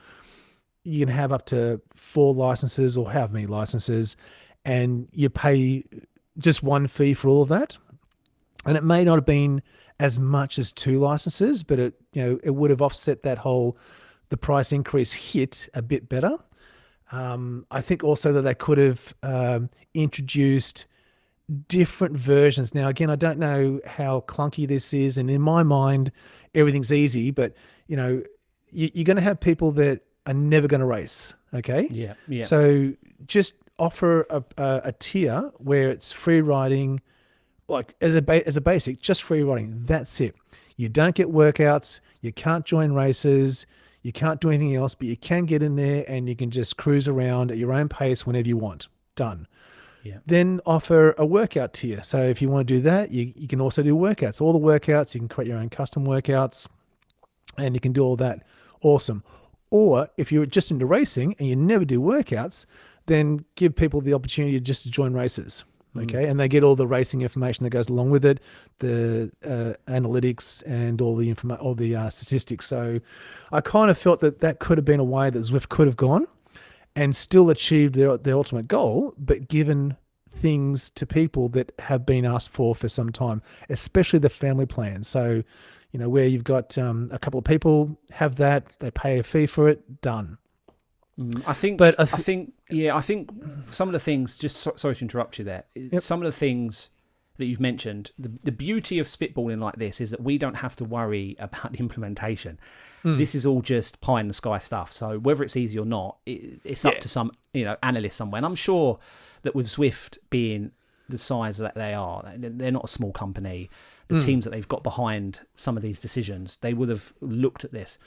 you can have up to 4 licenses or however many licenses, and you pay just one fee for all of that. And it may not have been as much as 2 licenses, but it would have offset the price increase hit a bit better. I think also that they could have introduced different versions. Now, again, I don't know how clunky this is, and in my mind, everything's easy, but you're going to have people that are never going to race. Okay. Yeah. So just offer a tier where it's free riding, like as a basic, just free riding. That's it. You don't get workouts. You can't join races. You can't do anything else, but you can get in there and you can just cruise around at your own pace whenever you want. Done. Yeah. Then offer a workout tier. So if you want to do that, you can also do workouts. All the workouts, you can create your own custom workouts, and you can do all that. Awesome. Or if you're just into racing and you never do workouts, then give people the opportunity just to join races. Okay. And they get all the racing information that goes along with it, the analytics and all the statistics. So I kind of felt that could have been a way that Zwift could have gone and still achieved their ultimate goal, but given things to people that have been asked for some time, especially the family plan. So, where you've got a couple of people have that, they pay a fee for it, done. I think some of the things, sorry to interrupt you there. Yep. Some of the things that you've mentioned, the beauty of spitballing like this is that we don't have to worry about the implementation. This is all just pie in the sky stuff. So whether it's easy or not, it's up to some analyst somewhere. And I'm sure that with Zwift being the size that they are, they're not a small company. The teams that they've got behind some of these decisions, they would have looked at this.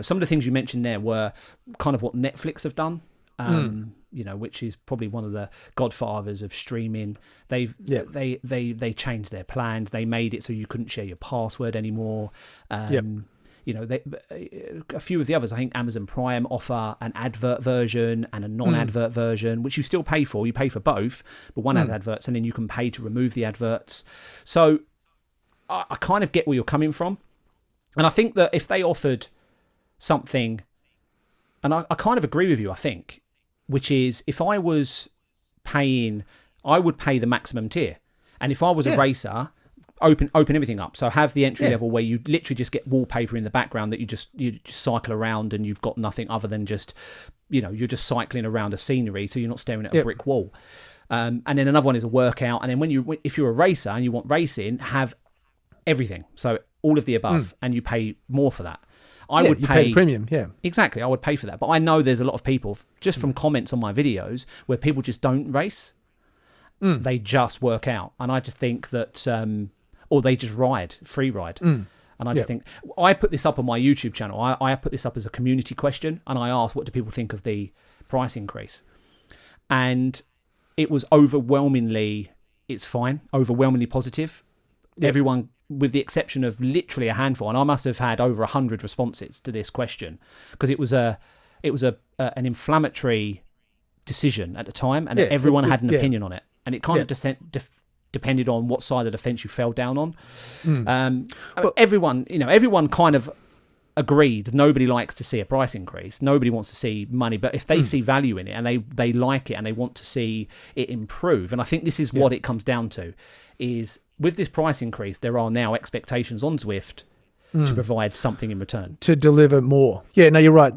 Some of the things you mentioned there were kind of what Netflix have done, which is probably one of the godfathers of streaming. They changed their plans. They made it so you couldn't share your password anymore. A few of the others, I think Amazon Prime offer an advert version and a non-advert version, which you still pay for. You pay for both, but one has adverts, and then you can pay to remove the adverts. So I kind of get where you're coming from. And I think that if they offered something, and I kind of agree with you, I think, which is if I was paying, I would pay the maximum tier. And if I was a racer, open everything up. So have the entry level where you literally just get wallpaper in the background that you just cycle around, and you've got nothing other than just, you're just cycling around a scenery, so you're not staring at a brick wall. And then another one is a workout. And then if you're a racer and you want racing, have everything. So all of the above, and you pay more for that. I would pay the premium, exactly. I would pay for that, but I know there's a lot of people just from comments on my videos where people just don't race; they just work out, and I just think that, or they just free ride, and I just think I put this up on my YouTube channel. I put this up as a community question, and I asked, "What do people think of the price increase?" And it was overwhelmingly, it's fine, overwhelmingly positive. Everyone, with the exception of literally a handful, and I must have had over 100 responses to this question, because it was an inflammatory decision at the time, and everyone had an opinion on it, and it kind of depended on what side of the fence you fell down on. Well, everyone kind of agreed. Nobody likes to see a price increase. Nobody wants to see money, but if they see value in it and they like it and they want to see it improve, and I think this is what it comes down to, is with this price increase, there are now expectations on Zwift to provide something in return. To deliver more. Yeah, no, you're right.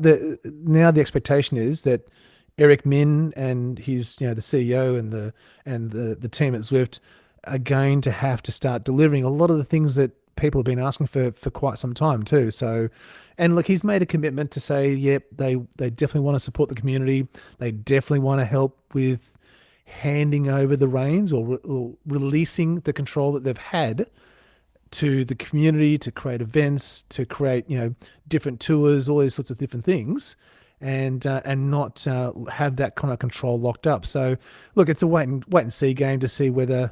Now the expectation is that Eric Min and his, the CEO and the team at Zwift are going to have to start delivering a lot of the things that people have been asking for quite some time too. So, and look, he's made a commitment to say, they definitely want to support the community. They definitely want to help with handing over the reins or releasing the control that they've had to the community, to create events, to create, different tours, all these sorts of different things. And not have that kind of control locked up. So, look, it's a wait and see game to see whether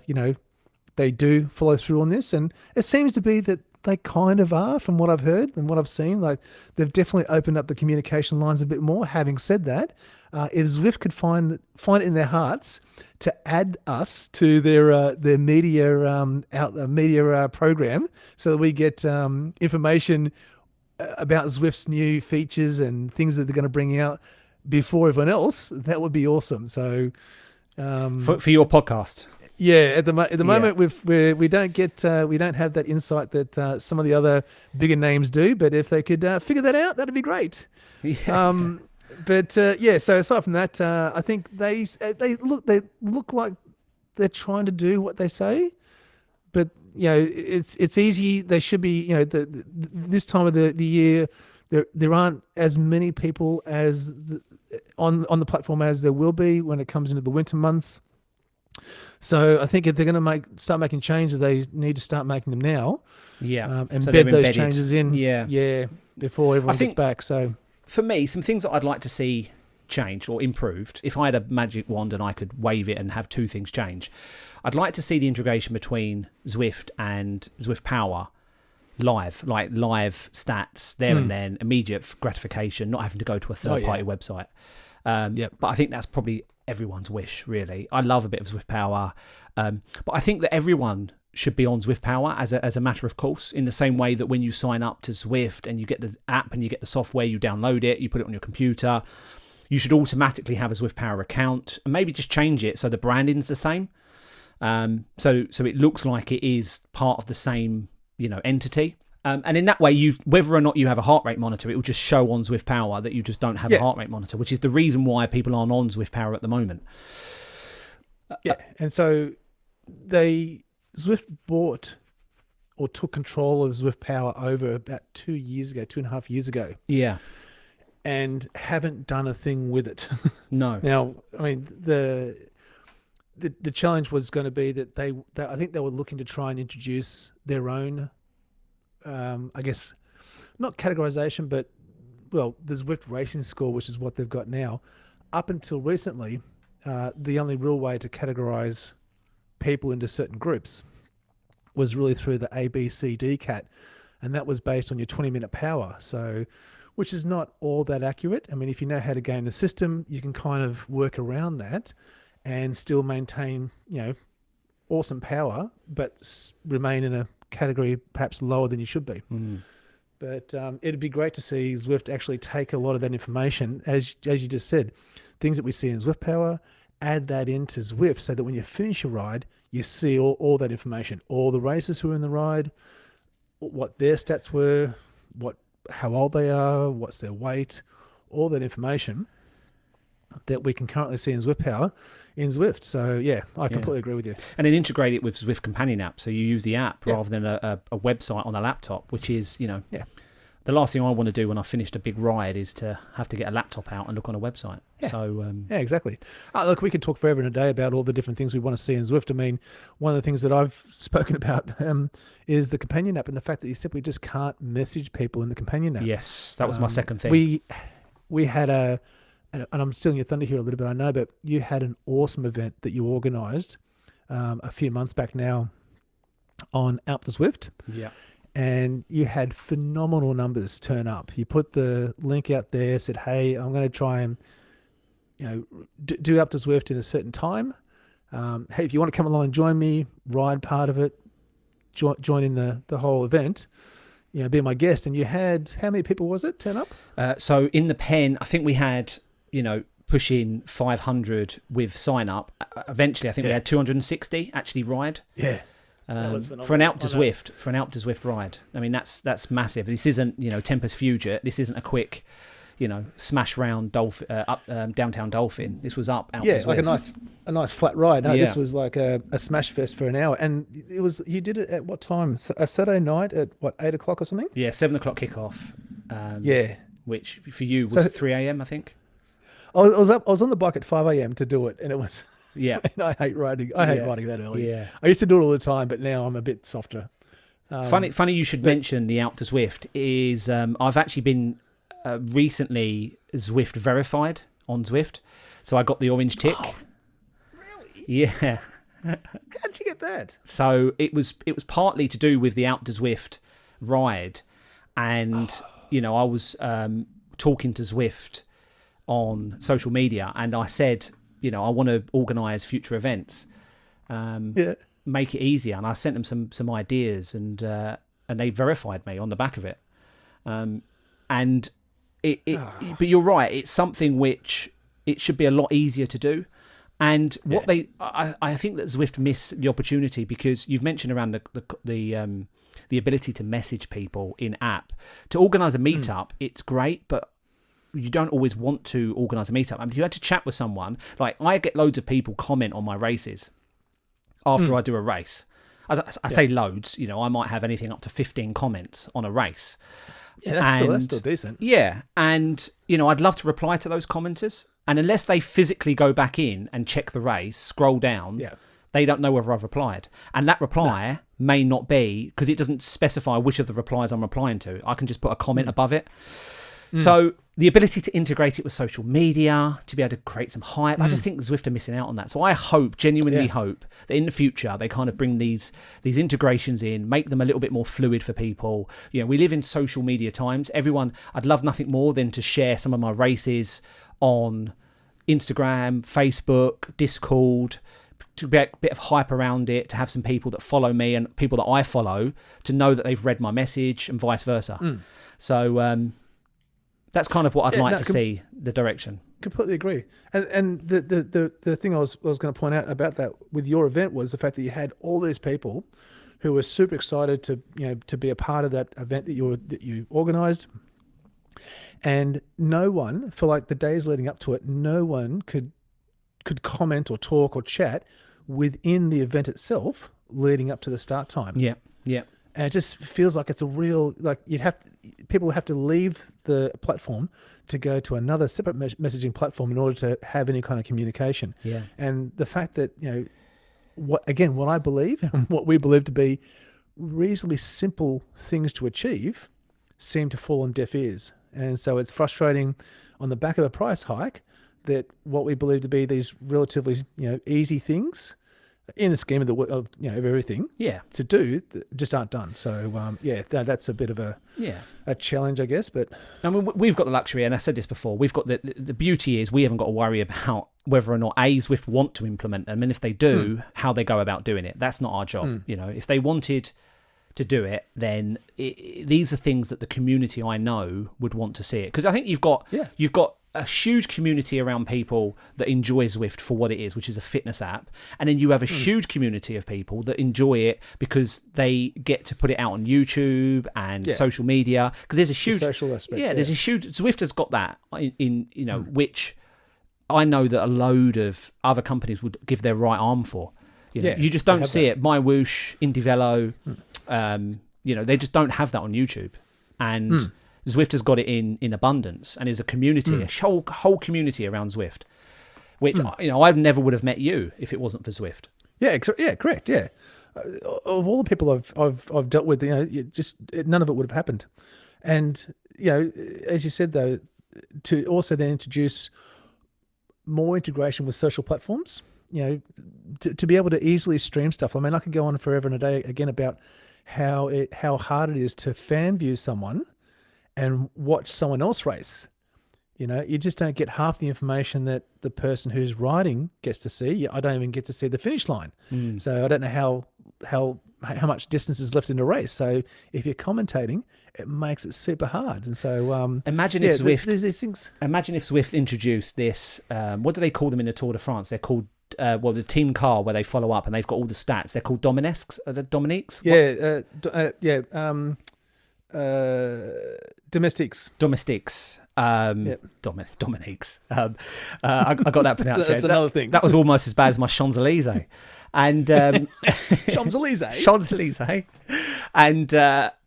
they do follow through on this. And it seems to be that they kind of are, from what I've heard and what I've seen. Like, they've definitely opened up the communication lines a bit more. Having said that, if Zwift could find it in their hearts to add us to their media program, so that we get information about Zwift's new features and things that they're going to bring out before everyone else, that would be awesome. So, for your podcast, at the moment we don't have that insight that some of the other bigger names do. But if they could figure that out, that'd be great. Yeah. So aside from that, I think they look like they're trying to do what they say, but it's easy. They should be, this time of the year, there aren't as many people as on the platform as there will be when it comes into the winter months. So I think if they're going to start making changes, they need to start making them now. Yeah, and so bed those changes in. Yeah, before everyone gets back. So for me, some things that I'd like to see changed or improved, if I had a magic wand and I could wave it and have two things change, I'd like to see the integration between Zwift and Zwift Power live stats there and then, immediate gratification, not having to go to a third-party website. But I think that's probably everyone's wish, really. I love a bit of Zwift Power, but I think that everyone should be on Zwift Power as a matter of course, in the same way that when you sign up to Zwift and you get the app and you get the software, you download it, you put it on your computer, you should automatically have a Zwift Power account, and maybe just change it so the branding's the same. So it looks like it is part of the same, entity. And in that way, whether or not you have a heart rate monitor, it will just show on Zwift Power that you just don't have a heart rate monitor, which is the reason why people aren't on Zwift Power at the moment. And so Zwift bought or took control of Zwift Power over about 2.5 years ago. Yeah. And haven't done a thing with it. No. Now, I mean, the challenge was going to be that I think they were looking to try and introduce their own, I guess, not categorization, but, well, the Zwift racing score, which is what they've got now. Up until recently, the only real way to categorize people into certain groups was really through the A, B, C, D cat, and that was based on your 20-minute power. So, which is not all that accurate. I mean, if you know how to game the system, you can kind of work around that and still maintain, awesome power, but remain in a category perhaps lower than you should be. But it'd be great to see Zwift actually take a lot of that information, as you just said, things that we see in Zwift Power, add that into Zwift so that when you finish your ride, you see all that information, all the racers who are in the ride, what their stats were, how old they are, what's their weight, all that information that we can currently see in Zwift Power in Zwift. So, I completely agree with you. And then integrate it with Zwift Companion app. So you use the app rather than a website on a laptop, which is, the last thing I want to do when I finished a big ride is to have to get a laptop out and look on a website. Yeah. So, exactly. Look, we could talk forever and a day about all the different things we want to see in Zwift. I mean, one of the things that I've spoken about is the Companion app and the fact that you simply just can't message people in the Companion app. Yes, that was my second thing. We had and I'm stealing your thunder here a little bit, I know, but you had an awesome event that you organised a few months back now on Out to Zwift. Yeah. And you had phenomenal numbers turn up. You put the link out there, said, hey, I'm going to try and do Up to Zwift in a certain time. Hey, if you want to come along and join me, ride part of it, join in the whole event, be my guest. And you had, how many people was it turn up? So in the pen, I think we had, pushing 500 with sign up. Eventually, I think we had 260 actually ride. Yeah. For an out to Zwift ride. I mean, that's massive. This isn't, Tempest Fugit. This isn't a quick, smash round downtown Dolphin. This was up out to Zwift. Like a nice flat ride. No, this was like a smash fest for an hour. And you did it at what time? A Saturday night at 8 o'clock or something? Yeah, 7 o'clock kickoff. Which for you was 3 a.m. I think. I was on the bike at 5 a.m. to do it, and it was. Yeah, and I hate riding. I hate riding that early. Yeah, I used to do it all the time, but now I'm a bit softer. Funny you should mention the out to Zwift is I've actually been recently Zwift verified on Zwift, so I got the orange tick. Oh, really? Yeah. How did you get that? So it was partly to do with the out to Zwift ride, and I was talking to Zwift on social media, and I said, I want to organise future events, make it easier. And I sent them some ideas, and they verified me on the back of it. But you're right, it's something which it should be a lot easier to do. And what I think that Zwift missed the opportunity, because you've mentioned around the ability to message people in app. To organise a meetup, it's great, but you don't always want to organise a meetup. I mean, if you had to chat with someone, like I get loads of people comment on my races after I do a race. I say loads, I might have anything up to 15 comments on a race. Yeah, that's still decent. Yeah, and I'd love to reply to those commenters, and unless they physically go back in and check the race, scroll down, they don't know whether I've replied. And that reply may not be, because it doesn't specify which of the replies I'm replying to. I can just put a comment above it. So the ability to integrate it with social media, to be able to create some hype, I just think Zwift are missing out on that. So I genuinely hope that in the future they kind of bring these integrations in, make them a little bit more fluid for people. We live in social media times. I'd love nothing more than to share some of my races on Instagram, Facebook, Discord, to get a bit of hype around it, to have some people that follow me and people that I follow to know that they've read my message, and vice versa. So that's kind of what I'd like to see, the direction. Completely agree. And the thing I was going to point out about that with your event was the fact that you had all these people who were super excited to be a part of that event that you organised, and no one, for like the days leading up to it, no one could comment or talk or chat within the event itself leading up to the start time. Yeah. And it just feels like it's a real, like people have to leave the platform to go to another separate messaging platform in order to have any kind of communication. Yeah. And the fact that, what I believe and what we believe to be reasonably simple things to achieve seem to fall on deaf ears. And so it's frustrating on the back of a price hike that what we believe to be these relatively, easy things in the scheme of everything to do just aren't done. So that's a bit of a challenge, I guess. But I mean, we've got the luxury, and I said this before, we've got the beauty is we haven't got to worry about whether or not Zwift want to implement them, and if they do, how they go about doing it. That's not our job. If they wanted to do it, then these are things that the community I know would want to see it, because I think you've got a huge community around people that enjoy Zwift for what it is, which is a fitness app. And then you have a huge community of people that enjoy it because they get to put it out on YouTube and social media. Because there's a huge social aspect. There's a huge Zwift has got that in which I know that a load of other companies would give their right arm for. You just don't see it. My Whoosh, Indivelo, they just don't have that on YouTube. And Zwift has got it in abundance, and there's a community, a whole community around Zwift, which I never would have met you if it wasn't for Zwift. Yeah, correct. Yeah, of all the people I've dealt with, none of it would have happened. And as you said though, to also then introduce more integration with social platforms, to be able to easily stream stuff. I mean, I could go on forever and a day again about how hard it is to fan view someone and watch someone else race. You know, you just don't get half the information that the person who's riding gets to see. I don't even get to see the finish line. So I don't know how much distance is left in a race. So if you're commentating, it makes it super hard. And so imagine if Zwift, there's these things. Imagine if Zwift introduced this. What do they call them in the Tour de France? They're called the team car where they follow up and they've got all the stats. They're called Dominiques. Dominiques. Domestiques. Domestiques. Dominiques. I got that pronunciation. That's another thing. That was almost as bad as my Champs-Élysées. And Champs-Élysées. Champs-Élysées. And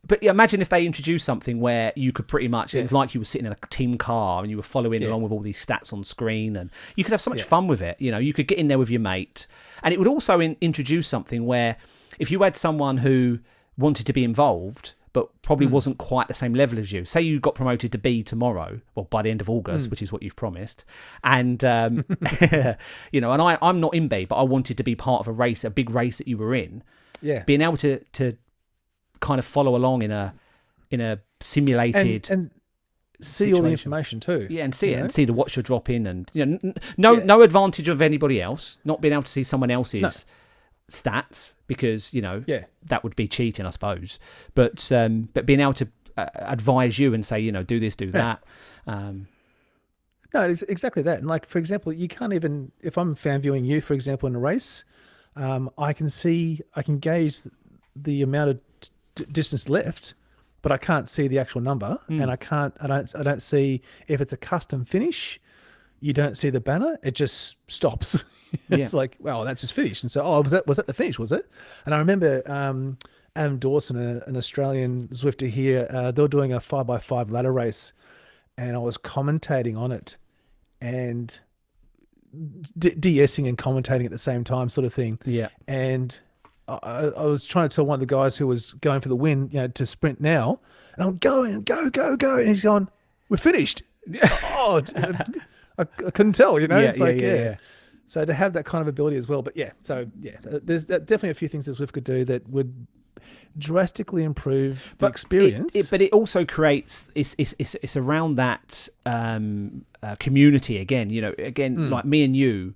but yeah, imagine if they introduced something where you could pretty much, it was like you were sitting in a team car and you were following along with all these stats on screen, and you could have so much fun with it. You know, you could get in there with your mate, and it would also introduce something where if you had someone who wanted to be involved but probably wasn't quite the same level as you. Say you got promoted to B tomorrow, well, by the end of August, which is what you've promised. And, you know, and I'm not in B, but I wanted to be part of a race, a big race that you were in. Yeah. Being able to kind of follow along in a simulated... And see situation. All the information too. Yeah, and see it, and see the watch you're dropping, and you know, no advantage of anybody else, not being able to see someone else's stats, because you know that would be cheating, I suppose. But being able to advise you and say, you know, do this, do that. No, it's exactly that. And like, for example, you can't even, if I'm fan viewing you, for example, in a race, I can gauge the amount of distance left, but I can't see the actual number, and I don't see if it's a custom finish. You don't see the banner; it just stops. It's like, well, that's just finished. And so, was that the finish? Was it? And I remember Adam Dawson, an Australian Zwifter here, they were doing a 5x5 ladder race, and I was commentating on it, and de-essing and commentating at the same time, sort of thing. Yeah. And I was trying to tell one of the guys who was going for the win, you know, to sprint now, and I'm going, go, and he's going, we're finished. I couldn't tell, you know. It's like, So to have that kind of ability as well, but there's definitely a few things that Zwift could do that would drastically improve the experience. But it also creates it's around that community again. You know, like me and you,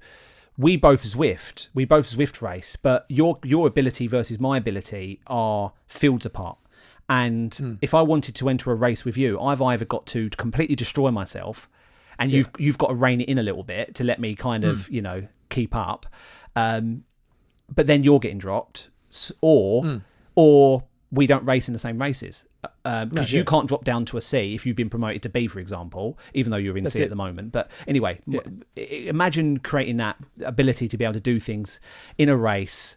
we both Zwift race, but your ability versus my ability are fields apart. And if I wanted to enter a race with you, I've either got to completely destroy myself, and you've got to rein it in a little bit to let me kind of, you know, keep up. But then you're getting dropped, or we don't race in the same races. Because you can't drop down to a C if you've been promoted to B, for example, even though you're in C at the moment. But anyway, imagine creating that ability to be able to do things in a race.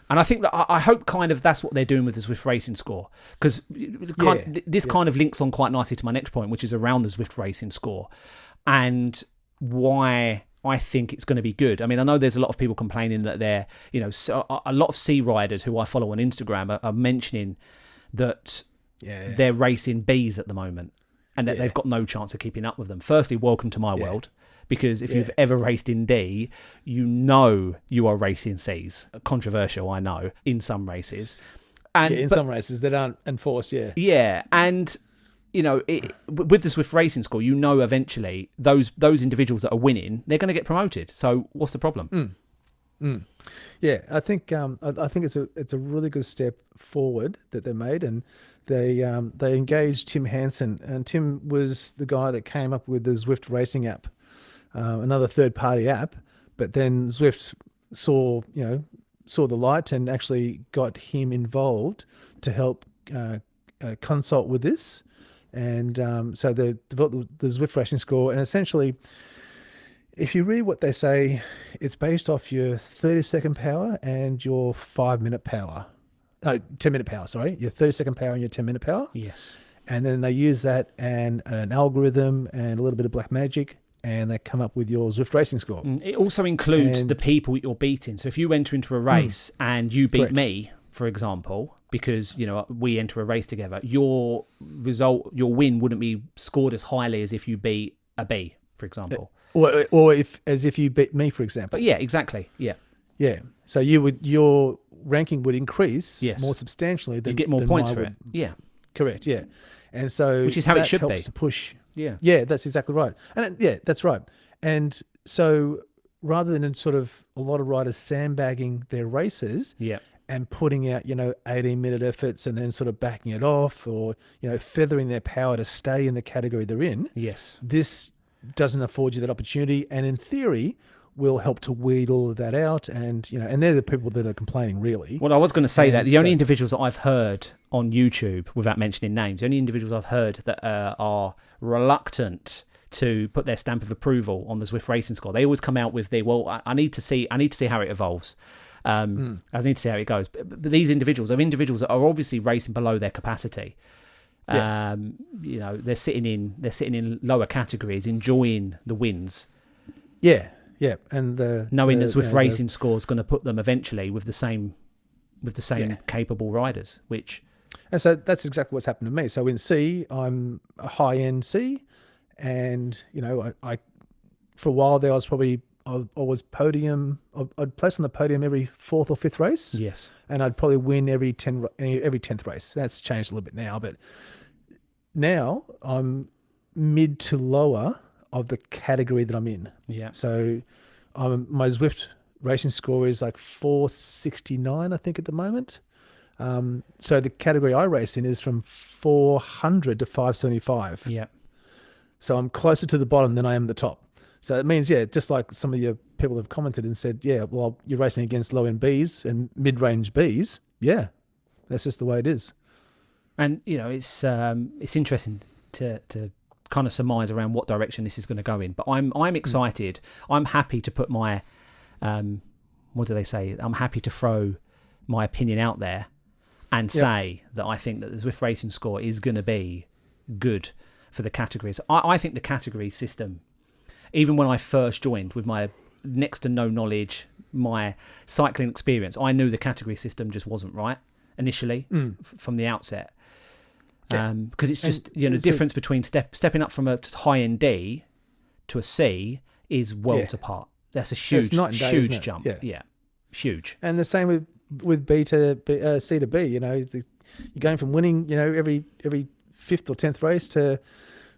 And I think that I hope kind of that's what they're doing with the Zwift Racing Score, because this kind of links on quite nicely to my next point, which is around the Zwift Racing Score and why I think it's going to be good. I mean, I know there's a lot of people complaining that they're, you know, so a lot of C riders who I follow on Instagram are mentioning that they're racing Bs at the moment and that they've got no chance of keeping up with them. Firstly, welcome to my world. Because if you've ever raced in D, you know you are racing Cs. Controversial, I know, in some races. And some races that aren't enforced, Yeah, and, you know, with the Zwift Racing Score, you know eventually those individuals that are winning, they're going to get promoted. So what's the problem? Yeah, I think it's a really good step forward that they made, and they engaged Tim Hansen, and Tim was the guy that came up with the Zwift Racing App. Another third-party app, but then Zwift saw the light and actually got him involved to help consult with this, and so they developed the Zwift Racing Score. And essentially, if you read what they say, it's based off your 30-second power and your 5-minute power. No, 10-minute power. Sorry, your 30-second power and your 10-minute power. Yes. And then they use that and an algorithm and a little bit of black magic, and they come up with your Zwift Racing Score. It also includes the people you're beating. So if you enter into a race and you beat me, for example, because, you know, we enter a race together, your win wouldn't be scored as highly as if you beat a B, for example. Or as if you beat me, for example. But yeah, exactly. Yeah. Yeah. So your ranking would increase more substantially than you get more points for it. Yeah. Correct. Yeah. And so which is how it should be. To push. Yeah, that's exactly right. That's right. And so rather than sort of a lot of riders sandbagging their races and putting out, 18-minute efforts and then sort of backing it off, or, feathering their power to stay in the category they're in. Yes. This doesn't afford you that opportunity, and in theory will help to weed all of that out. And, and they're the people that are complaining, really. Well, I was going to say that the only individuals that I've heard on YouTube, without mentioning names, the only individuals I've heard that are reluctant to put their stamp of approval on the Zwift Racing Score, they always come out with I need to see how it evolves. I need to see how it goes. But these individuals are individuals that are obviously racing below their capacity. Yeah. They're sitting in lower categories, enjoying the wins. Yeah, and knowing that Zwift Racing Score is going to put them eventually with the same capable riders, which. And so that's exactly what's happened to me. So in C, I'm a high-end C, and I for a while there I was podium. I'd place on the podium every fourth or fifth race. Yes, and I'd probably win every 10th race. That's changed a little bit now, but now I'm mid to lower of the category that I'm in. Yeah. So my Zwift Racing Score is like 469, I think, at the moment. So the category I race in is from 400 to 575. Yeah. So I'm closer to the bottom than I am the top. So it means, just like some of your people have commented and said, well, you're racing against low-end Bs and mid-range Bs. Yeah, that's just the way it is. And, it's interesting to kind of surmise around what direction this is going to go in. But I'm excited. I'm happy to put my, what do they say? I'm happy to throw my opinion out there and say that I think that the Zwift Racing Score is going to be good for the categories. I think the category system, even when I first joined with my next to no knowledge, my cycling experience, I knew the category system just wasn't right initially from the outset. Because it's just, the difference between stepping up from a high-end D to a C is worlds apart. That's a huge jump. Yeah, huge. And the same with B to C to B. You're going from winning, every fifth or 10th race to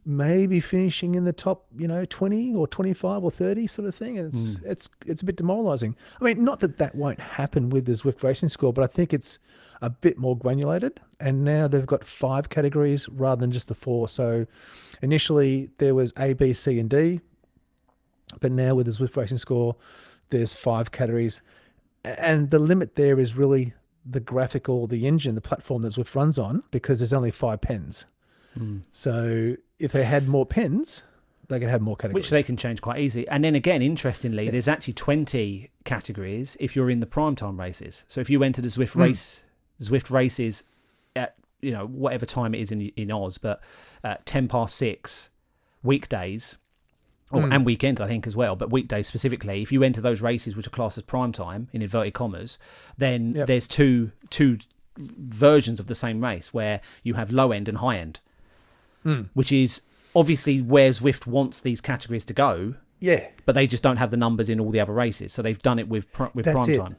maybe finishing in the top, 20 or 25 or 30 sort of thing. And it's a bit demoralising. I mean, not that won't happen with the Zwift Racing Score, but I think it's a bit more granulated. And now they've got 5 categories rather than just the 4. So initially there was A, B, C, and D. But now with the Zwift Racing Score, there's 5 categories. And the limit there is really the graphical, the engine, the platform that Zwift runs on, because there's only 5 pens. So if they had more pens, they could have more categories. Which they can change quite easily. And then again, interestingly, there's actually 20 categories if you're in the primetime races. So if you went to the Zwift races at, whatever time it is in Oz, but 6 weekdays, and weekends, I think, as well, but weekdays specifically, if you enter those races which are classed as primetime, in inverted commas, then there's two versions of the same race where you have low end and high end. Which is obviously where Zwift wants these categories to go. Yeah. But they just don't have the numbers in all the other races. So they've done it with prime time.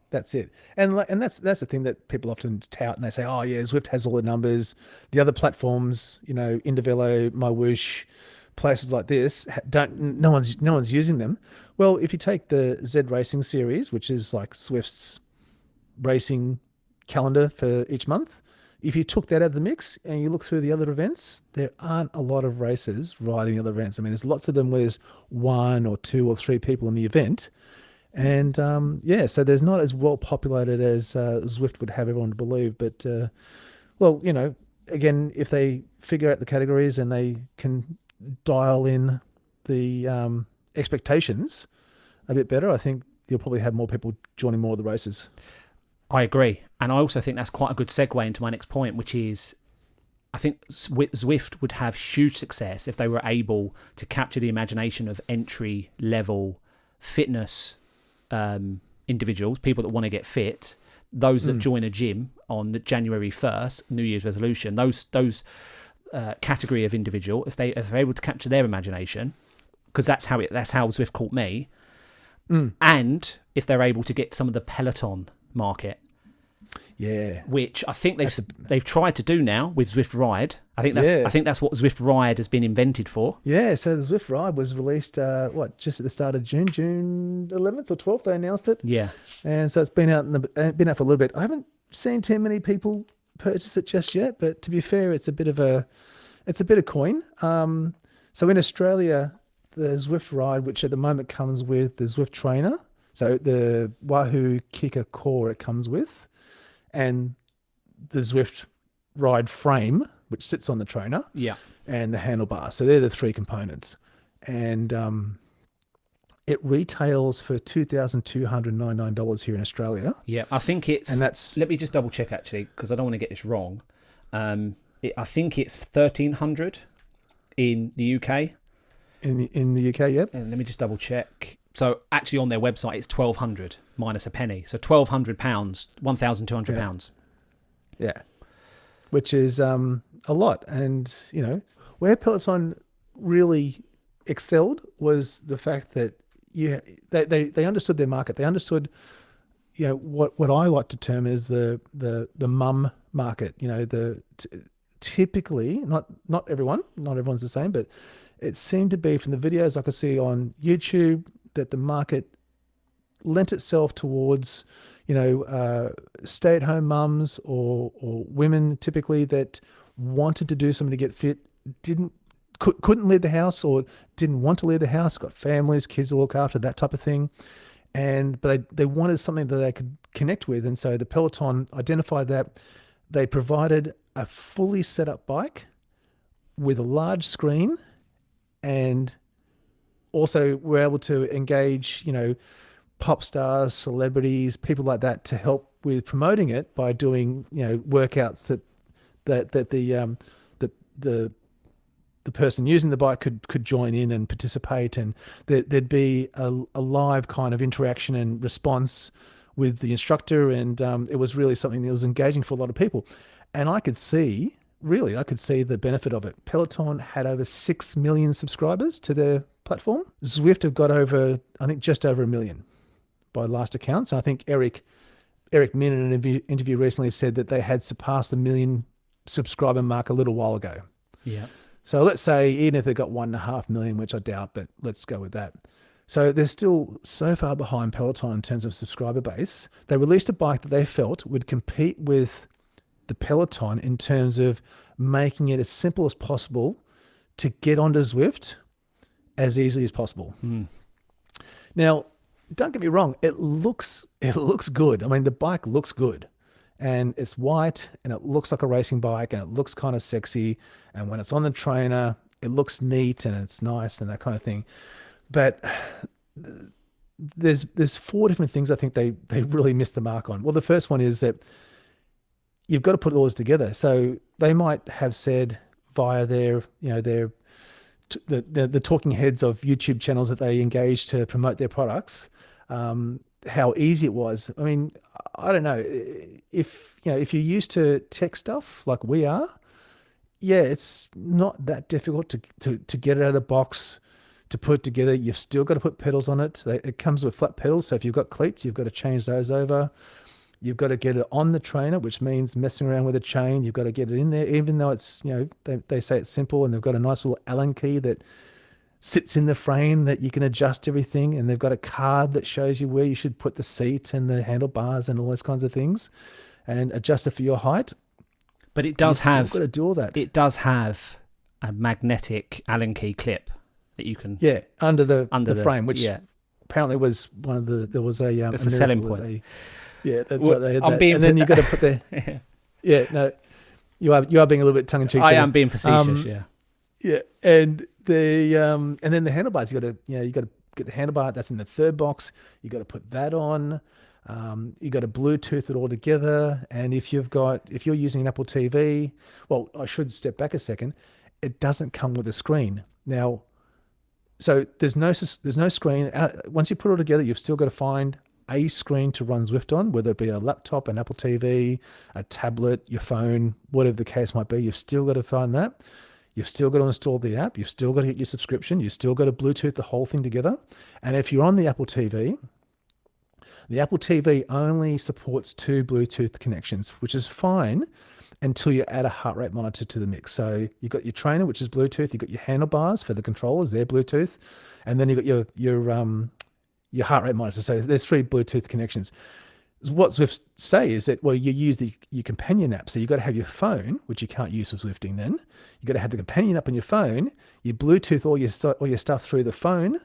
That's it. And that's the thing that people often tout, and they say, oh, yeah, Zwift has all the numbers. The other platforms, Indovelo, MyWhoosh, places like this, no one's using them. Well, if you take the Z Racing series, which is like Zwift's racing calendar for each month, if you took that out of the mix and you look through the other events, there aren't a lot of races riding other events. I mean, there's lots of them where there's 1 or 2 or 3 people in the event. And, so there's not as well populated as Zwift would have everyone to believe. But, again, if they figure out the categories and they can dial in the expectations a bit better, I think you'll probably have more people joining more of the races. I agree. And I also think that's quite a good segue into my next point, which is I think Zwift would have huge success if they were able to capture the imagination of entry-level fitness individuals, people that want to get fit, those that join a gym on the January 1st, New Year's resolution, those category of individual, if they're able to capture their imagination, because that's how Zwift caught me, and if they're able to get some of the peloton market. Yeah. which I think they've tried to do now with Zwift RIDE. I think that's what Zwift RIDE has been invented for. Yeah, so the Zwift RIDE was released, just at the start of June 11th or 12th, they announced it. Yeah. And so it's been out for a little bit. I haven't seen too many people purchase it just yet, but to be fair, it's a bit of coin. So in Australia, the Zwift RIDE, which at the moment comes with the Zwift trainer, so the Wahoo Kicker core it comes with, and the Zwift RIDE frame, which sits on the trainer, and the handlebar. So they're the three components. And it retails for $2,299 here in Australia. Yeah, I think it's... And that's... Let me just double check, actually, because I don't want to get this wrong. I think it's $1,300 in the UK. In the UK, yep. And let me just double check. So actually on their website, it's $1,200 minus a penny. So £1,200, £1,200. Yeah. Which is a lot. And, where Peloton really excelled was the fact that they understood their market. They understood, what I like to term as the mum market. Typically, not everyone's the same, but it seemed to be from the videos I could see on YouTube that the market lent itself towards, stay-at-home mums or women typically that wanted to do something to get fit, couldn't leave the house or didn't want to leave the house, got families, kids to look after, that type of thing. But they wanted something that they could connect with. And so the Peloton identified that. They provided a fully set up bike with a large screen, and also were able to engage, pop stars, celebrities, people like that to help with promoting it by doing, workouts that the person using the bike could join in and participate, and there'd be a live kind of interaction and response with the instructor, and it was really something that was engaging for a lot of people. And I could see the benefit of it. Peloton had over 6 million subscribers to their platform. Zwift have got just over 1 million by last accounts. I think Eric Min in an interview recently said that they had surpassed the 1 million subscriber mark a little while ago. Yeah. So let's say even if they got 1.5 million, which I doubt, but let's go with that. So they're still so far behind Peloton in terms of subscriber base. They released a bike that they felt would compete with the Peloton in terms of making it as simple as possible to get onto Zwift as easily as possible. Now, don't get me wrong, it looks good. I mean, the bike looks good, and it's white, and it looks like a racing bike, and it looks kind of sexy. And when it's on the trainer, it looks neat and it's nice and that kind of thing. But there's 4 different things I think they really missed the mark on. Well, the first one is that you've got to put all this together. So they might have said via their the talking heads of YouTube channels that they engage to promote their products, how easy it was. I mean, I don't know if you're used to tech stuff like we are. Yeah, it's not that difficult to get it out of the box, to put it together. You've still got to put pedals on it. It comes with flat pedals, so if you've got cleats, you've got to change those over. You've got to get it on the trainer, which means messing around with a chain. You've got to get it in there, even though it's, they say it's simple, and they've got a nice little Allen key that sits in the frame that you can adjust everything, and they've got a card that shows you where you should put the seat and the handlebars and all those kinds of things, and adjust it for your height. But it does have... You've got to do all that. It does have a magnetic Allen key clip that you can... Yeah, under the frame, which apparently was one of the... There was a... That's a selling point. That's what they had. And then you've got to put the... you are being a little bit tongue-in-cheek. I am being facetious, Yeah, and the and then the handlebars, you got to get the handlebar. That's in the third box. You got to put that on. You got to Bluetooth it all together. And if you're using an Apple TV, well, I should step back a second. It doesn't come with a screen now. So there's no screen. Once you put it all together, you've still got to find a screen to run Zwift on, whether it be a laptop, an Apple TV, a tablet, your phone, whatever the case might be. You've still got to find that. You've still got to install the app. You've still got to get your subscription. You've still got to Bluetooth the whole thing together. And if you're on the Apple TV, The Apple TV only supports 2 Bluetooth connections, which is fine until you add a heart rate monitor to the mix. So you've got your trainer, which is Bluetooth. You've got your handlebars for the controllers, they're Bluetooth, and then you've got your heart rate monitor. So there's 3 Bluetooth connections. What Zwift say is that, well, you use your companion app. So you've got to have your phone, which you can't use for Zwifting then. You've got to have the companion app on your phone. You Bluetooth all your stuff through the phone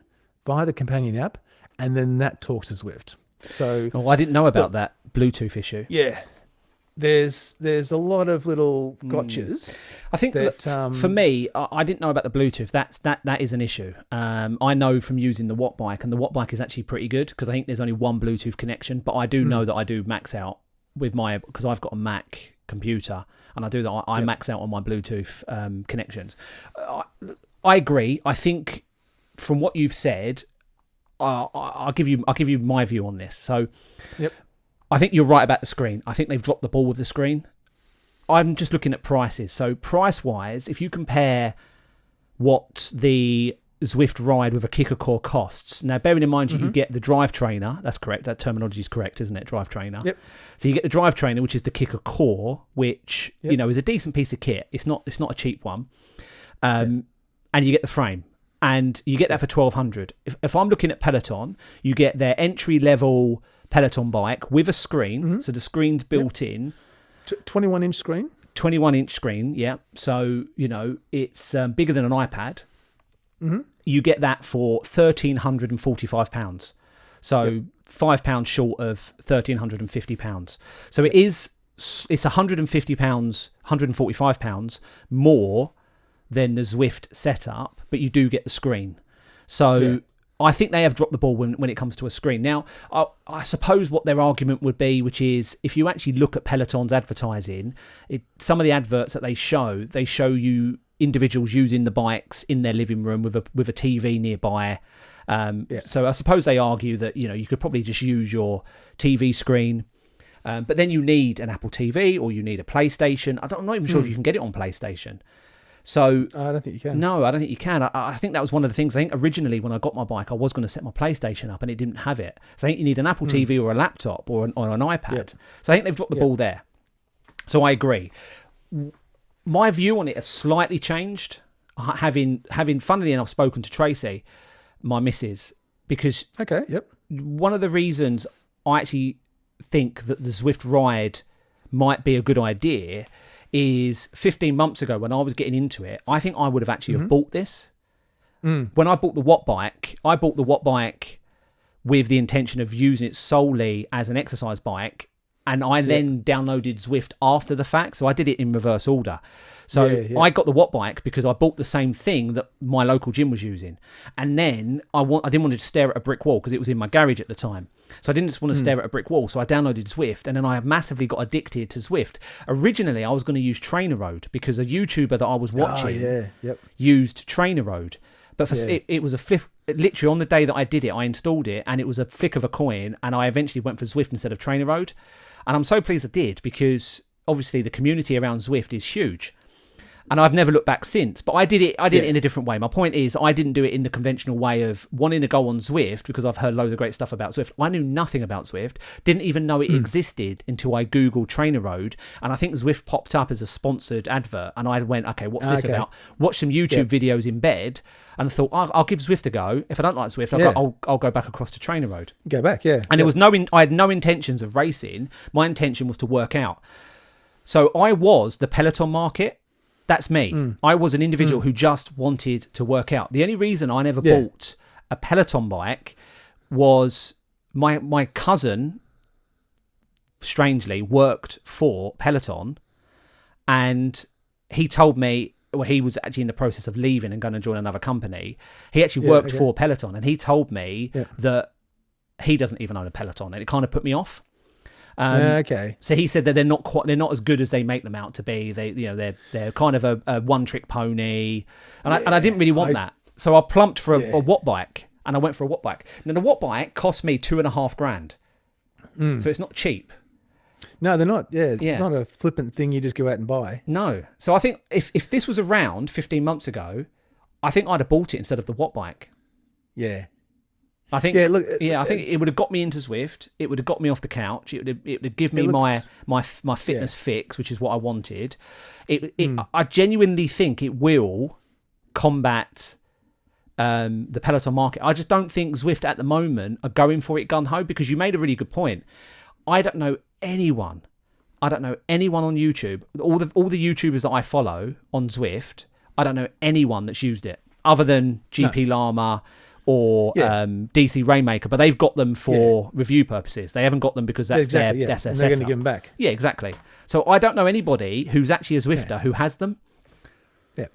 via the companion app, and then that talks to Zwift. So, I didn't know about that Bluetooth issue. Yeah. There's a lot of little gotchas. I think that for me, I didn't know about the Bluetooth. That is an issue. I know from using the Watt Bike, and the Watt Bike is actually pretty good because I think there's only one Bluetooth connection. But I do know that I do max out with because I've got a Mac computer, and I do that. I max out on my Bluetooth connections. I agree. I think from what you've said, I'll give you my view on this. So, yep. I think you're right about the screen. I think they've dropped the ball with the screen. I'm just looking at prices. So price-wise, if you compare what the Zwift Ride with a kicker core costs. Now, bearing in mind you get the drive trainer. That's correct. That terminology is correct, isn't it? Drive trainer. Yep. So you get the drive trainer, which is the kicker core, which is a decent piece of kit. It's not a cheap one. And you get the frame. And you get that for $1,200. If I'm looking at Peloton, you get their entry-level Peloton bike with a screen. So the screen's built in. 21-inch screen? 21-inch screen, yeah. So, it's bigger than an iPad. You get that for £1,345. So £5 short of £1,350. So it's £150, £145 more than the Zwift setup, but you do get the screen. So I think they have dropped the ball when it comes to a screen. Now, I suppose what their argument would be, which is if you actually look at Peloton's advertising, some of the adverts that they show you individuals using the bikes in their living room with a TV nearby. So I suppose they argue that you could probably just use your TV screen, but then you need an Apple TV or you need a PlayStation. I'm not even sure if you can get it on PlayStation. So I don't think you can. No, I don't think you can. I think that was one of the things. I think originally when I got my bike, I was going to set my PlayStation up and it didn't have it. So I think you need an Apple TV or a laptop or an iPad. Yep. So I think they've dropped the ball there. So I agree. My view on it has slightly changed. Having funnily enough spoken to Tracy, my missus, because one of the reasons I actually think that the Zwift Ride might be a good idea is 15 months ago when I was getting into it, I think I would have actually have bought this. When I bought the Watt Bike, with the intention of using it solely as an exercise bike, and I then downloaded Zwift after the fact, so I did it in reverse order. So I got the Watt Bike because I bought the same thing that my local gym was using, and then I didn't want to stare at a brick wall because it was in my garage at the time. So I didn't just want to stare at a brick wall, so I downloaded Zwift, and then I massively got addicted to Zwift. Originally, I was going to use Trainer Road because a YouTuber that I was watching used Trainer Road. But it was a flip. Literally on the day that I did it, I installed it, and it was a flick of a coin, and I eventually went for Zwift instead of Trainer Road. And I'm so pleased I did because obviously the community around Zwift is huge. And I've never looked back since. But I did it in a different way. My point is I didn't do it in the conventional way of wanting to go on Zwift because I've heard loads of great stuff about Zwift. I knew nothing about Zwift. Didn't even know it existed until I Googled Trainer Road. And I think Zwift popped up as a sponsored advert. And I went, okay, what's this about? Watched some YouTube videos in bed. And I thought, I'll give Zwift a go. If I don't like Zwift, I'll go back across to Trainer Road. Go back, And there was I had no intentions of racing. My intention was to work out. So I was the Peloton market. That's me. I was an individual who just wanted to work out. The only reason I never bought a Peloton bike was my cousin, strangely, worked for Peloton, and he told me, well, he was actually in the process of leaving and going to join another company. He actually worked for Peloton, and he told me that he doesn't even own a Peloton, and it kind of put me off. So he said that they're not as good as they make them out to be. They're kind of a one-trick pony, and I didn't really want that. So I plumped for a Watt Bike, and I went for a Watt Bike. Now the Watt Bike cost me $2,500, so it's not cheap. No, they're not. It's not a flippant thing you just go out and buy. No. So I think if this was around 15 months ago, I think I'd have bought it instead of the Watt Bike. Yeah. I think, Yeah, look, I think it would have got me into Zwift. It would have got me off the couch. It would give me my fitness fix, which is what I wanted. I genuinely think it will combat the Peloton market. I just don't think Zwift at the moment are going for it gun ho, because you made a really good point. I don't know anyone on YouTube. All the YouTubers that I follow on Zwift, I don't know anyone that's used it other than GP Llama or DC Rainmaker, but they've got them for review purposes. They haven't got them because that's their that's their setup. They're going to give them back. Yeah, exactly. So I don't know anybody who's actually a Zwifter who has them. Yeah,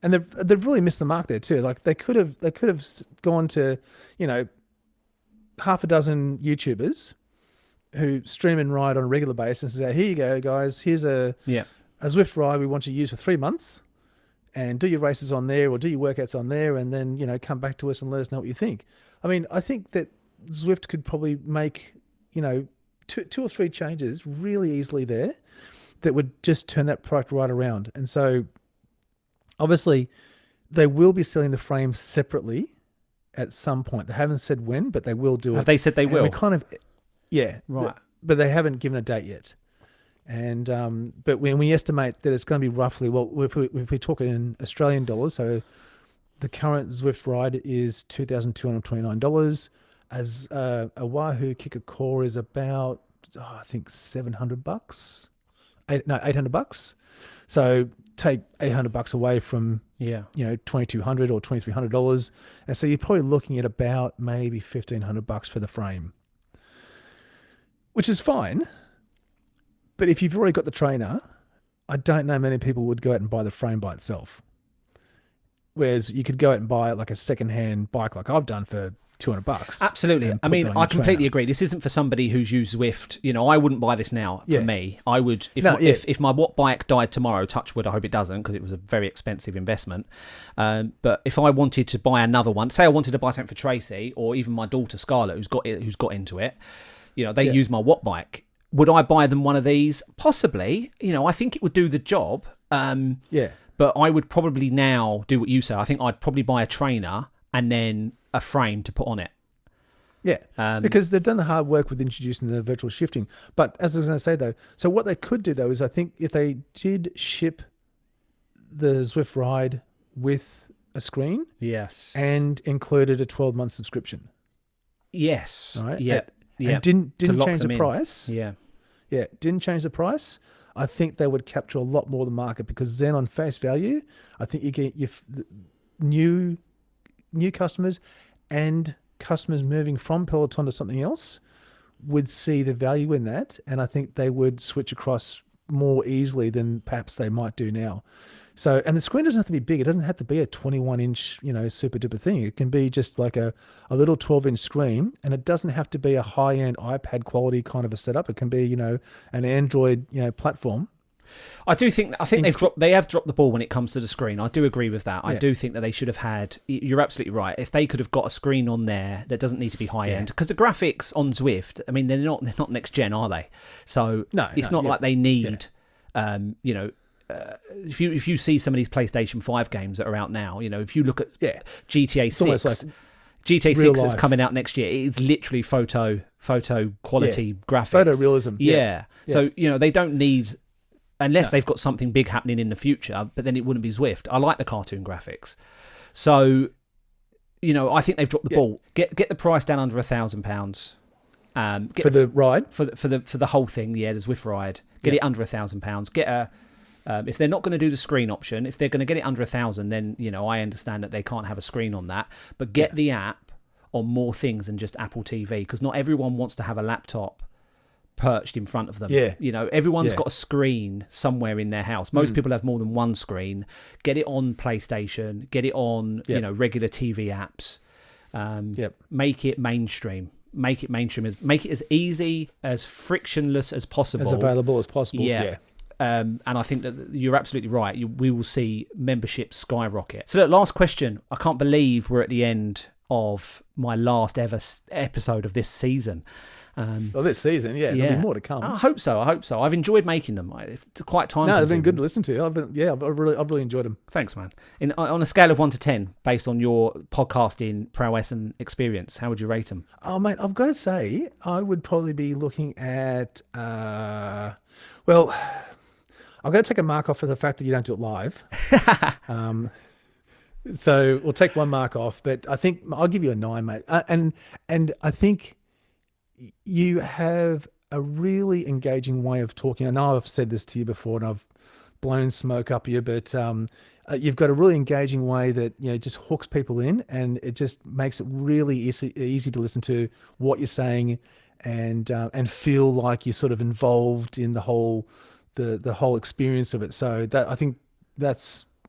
and they've really missed the mark there too. Like they could have gone to, half a dozen YouTubers who stream and ride on a regular basis and say, "Here you go, guys. Here's a Zwift ride we want you to use for 3 months. And do your races on there or do your workouts on there, and then, come back to us and let us know what you think." I mean, I think that Zwift could probably make, 2 or 3 changes really easily there that would just turn that product right around. And so obviously they will be selling the frame separately at some point. They haven't said when, but they will do it. Have they said they will? Right. But they haven't given a date yet. And but when we estimate that it's going to be roughly, if we talk in Australian dollars, so the current Zwift Ride is $2,229. As a Wahoo Kicker Core is about, I think $700, $800. So take $800 away from $2,200 or $2,300, and so you're probably looking at about maybe $1,500 for the frame, which is fine. But if you've already got the trainer, I don't know many people would go out and buy the frame by itself. Whereas you could go out and buy like a secondhand bike, like I've done, for $200. Absolutely. I mean, I completely agree. This isn't for somebody who's used Zwift. I wouldn't buy this now. For me, I would if my Watt bike died tomorrow. Touch wood. I hope it doesn't, because it was a very expensive investment. But if I wanted to buy another one, say I wanted to buy something for Tracy or even my daughter Scarlett, who's got into it, they use my Watt bike. Would I buy them one of these? Possibly. I think it would do the job. But I would probably now do what you say. I think I'd probably buy a trainer and then a frame to put on it. Yeah, because they've done the hard work with introducing the virtual shifting. But as I was going to say, though, so what they could do, though, is I think if they did ship the Zwift Ride with a screen, and included a 12-month subscription. Yes. Right? Yep. And didn't change the price. Didn't change the price. I think they would capture a lot more of the market, because then on face value, I think you get your new customers and customers moving from Peloton to something else would see the value in that, and I think they would switch across more easily than perhaps they might do now. So, and the screen doesn't have to be big. It doesn't have to be a 21-inch, super duper thing. It can be just like a little 12-inch screen, and it doesn't have to be a high-end iPad quality kind of a setup. It can be, an Android, platform. I think they have dropped the ball when it comes to the screen. I do agree with that. I do think that they should have had. You're absolutely right. If they could have got a screen on there that doesn't need to be high end, because the graphics on Zwift, I mean, they're not next gen, are they? So it's not like they need, if you see some of these PlayStation 5 games that are out now, if you look at GTA 6, like GTA 6 that's coming out next year, it's literally photo quality graphics. Photorealism. Yeah. So, they don't need, unless they've got something big happening in the future, but then it wouldn't be Zwift. I like the cartoon graphics. So, I think they've dropped the ball. Get the price down under £1,000. For the ride? For the whole thing, the Zwift Ride. Get it under £1,000. Get a... if they're not going to do the screen option, if they're going to get it under $1,000, then I understand that they can't have a screen on that. But get the app on more things than just Apple TV, because not everyone wants to have a laptop perched in front of them. Everyone's got a screen somewhere in their house. Most people have more than one screen. Get it on PlayStation. Get it on regular TV apps. Make it mainstream. Make it as easy, as frictionless as possible, as available as possible. And I think that you're absolutely right. We will see membership skyrocket. So, look, last question. I can't believe we're at the end of my last ever episode of this season. Well, this season, there'll be more to come. I hope so. I've enjoyed making them. It's quite time. No, they've been good to listen to. I've really enjoyed them. Thanks, man. On a scale of 1 to 10, based on your podcasting prowess and experience, how would you rate them? Oh, mate, I've got to say, I would probably be looking at. Well, I've got to take a mark off for the fact that you don't do it live. So we'll take one mark off, but I think I'll give you a 9, mate. And I think you have a really engaging way of talking. I know I've said this to you before, and I've blown smoke up you, but you've got a really engaging way that just hooks people in, and it just makes it really easy to listen to what you're saying, and feel like you're sort of involved in the whole experience of it. So that I think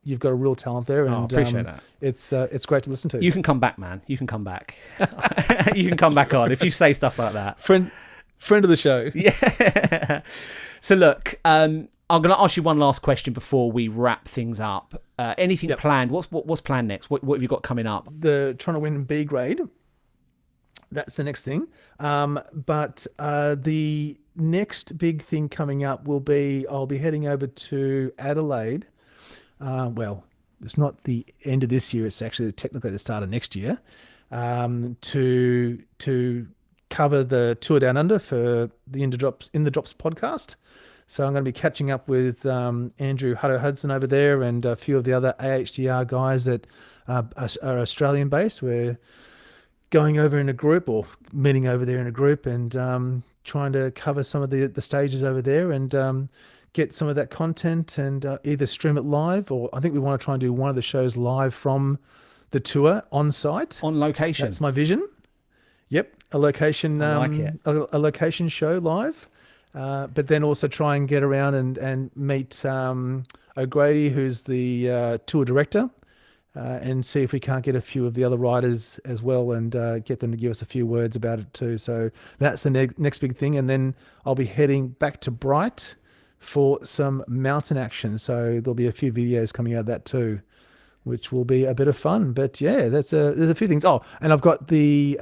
you've got a real talent there, and I appreciate that. It's great to listen to. You can come back, man. You can come back. You can come back on if you say stuff like that. Friend of the show. Yeah. So look, I'm going to ask you one last question before we wrap things up. Anything planned? What's planned next? What have you got coming up? The trying to win B grade. That's the next thing. But the next big thing coming up will be I'll be heading over to Adelaide. Well, it's not the end of this year. It's actually technically the start of next year. To cover the tour down under for the In the Drops podcast. So I'm going to be catching up with Andrew Hudson over there, and a few of the other AHDR guys that are Australian based. We're going over in a group, or meeting over there in a group, and trying to cover some of the stages over there, and get some of that content, and either stream it live, or I think we want to try and do one of the shows live from the tour on site. On location. That's my vision. Yep. A location, I like it. A location show live. But then also try and get around and meet O'Grady, who's the tour director, and see if we can't get a few of the other riders as well, and get them to give us a few words about it too. So that's the next big thing. And then I'll be heading back to Bright for some mountain action. So there'll be a few videos coming out of that too, which will be a bit of fun. But yeah, there's a few things. Oh, and I've got the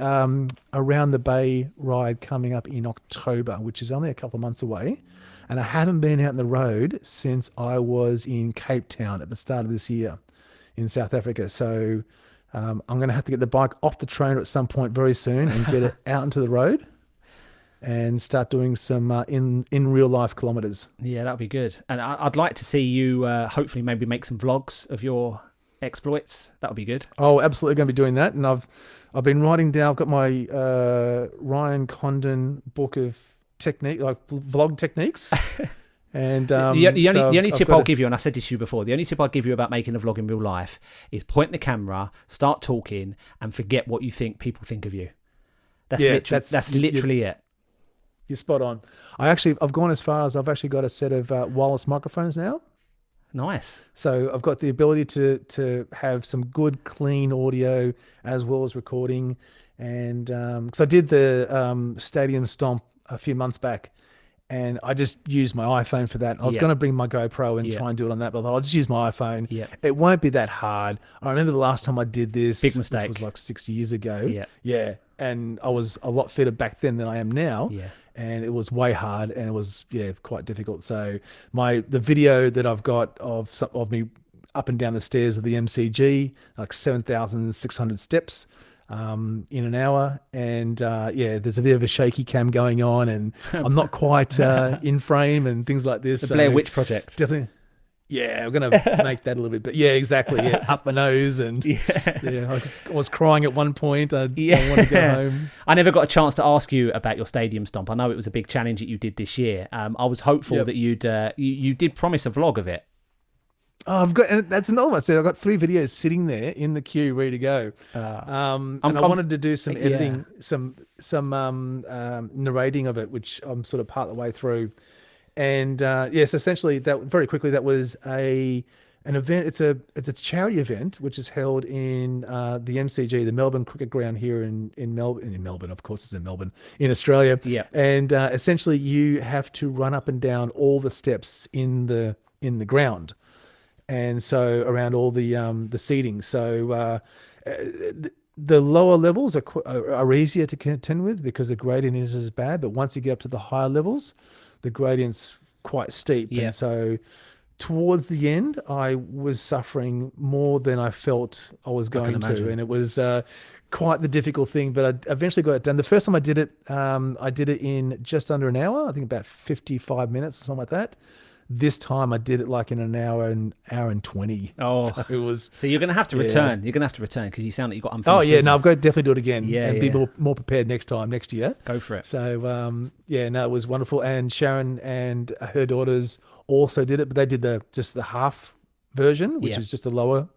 Around the Bay ride coming up in October, which is only a couple of months away. And I haven't been out on the road since I was in Cape Town at the start of this year in South Africa. So I'm going to have to get the bike off the trainer at some point very soon and get it out into the road and start doing some in real life kilometers. Yeah, that'd be good. And I'd like to see you hopefully maybe make some vlogs of your exploits. That would be good. Oh, absolutely going to be doing that. And I've been writing down. I've got my Ryan Condon book of technique, like vlog techniques. And the only tip I'll give you, and I said this to you before, the only tip I'd give you about making a vlog in real life is point the camera, start talking, and forget what you think people think of you. That's literally it. You're spot on. I've gone as far as I've actually got a set of wireless microphones now. Nice. So I've got the ability to have some good, clean audio as well as recording. And because I did the stadium stomp a few months back, and I just used my iPhone for that. I was going to bring my GoPro and try and do it on that, but I'll just use my iPhone. Yeah. It won't be that hard. I remember the last time I did this, big mistake, which was like 6 years ago. Yeah. Yeah. And I was a lot fitter back then than I am now. Yeah. And it was way hard, and it was quite difficult. So the video that I've got of me up and down the stairs of the MCG, like 7,600 steps in an hour, and there's a bit of a shaky cam going on, and I'm not quite in frame and things like this. The Blair Witch Project. Definitely. Yeah, I'm going to make that a little bit. But yeah, exactly. Yeah, up my nose. And I was crying at one point. I wanted to go home. I never got a chance to ask you about your stadium stomp. I know it was a big challenge that you did this year. I was hopeful that you did promise a vlog of it. Oh, and that's another one. So I've got 3 videos sitting there in the queue ready to go. And I wanted to do some editing, some narrating of it, which I'm sort of part of the way through. And yes, essentially that very quickly, that was an event. It's a charity event, which is held in the MCG, the Melbourne Cricket Ground here in Melbourne. Of course, it's in Melbourne, in Australia. Yeah. And essentially you have to run up and down all the steps in the ground. And so around all the seating. So the lower levels are easier to contend with because the gradient is as bad. But once you get up to the higher levels, the gradient's quite steep. Yeah. And so towards the end, I was suffering more than I felt I was going to. And it was quite the difficult thing, but I eventually got it done. The first time I did it in just under an hour, I think about 55 minutes or something like that. This time I did it like in an hour and 20. Oh, so it was. So you're going to have to return. You're going to have to return because you sound like you've got unfinished Oh yeah, business. no, I've got to definitely do it again. Yeah, and be more prepared next year. Go for it. So it was wonderful. And Sharon and her daughters also did it, but they did just the half version, which is just the lower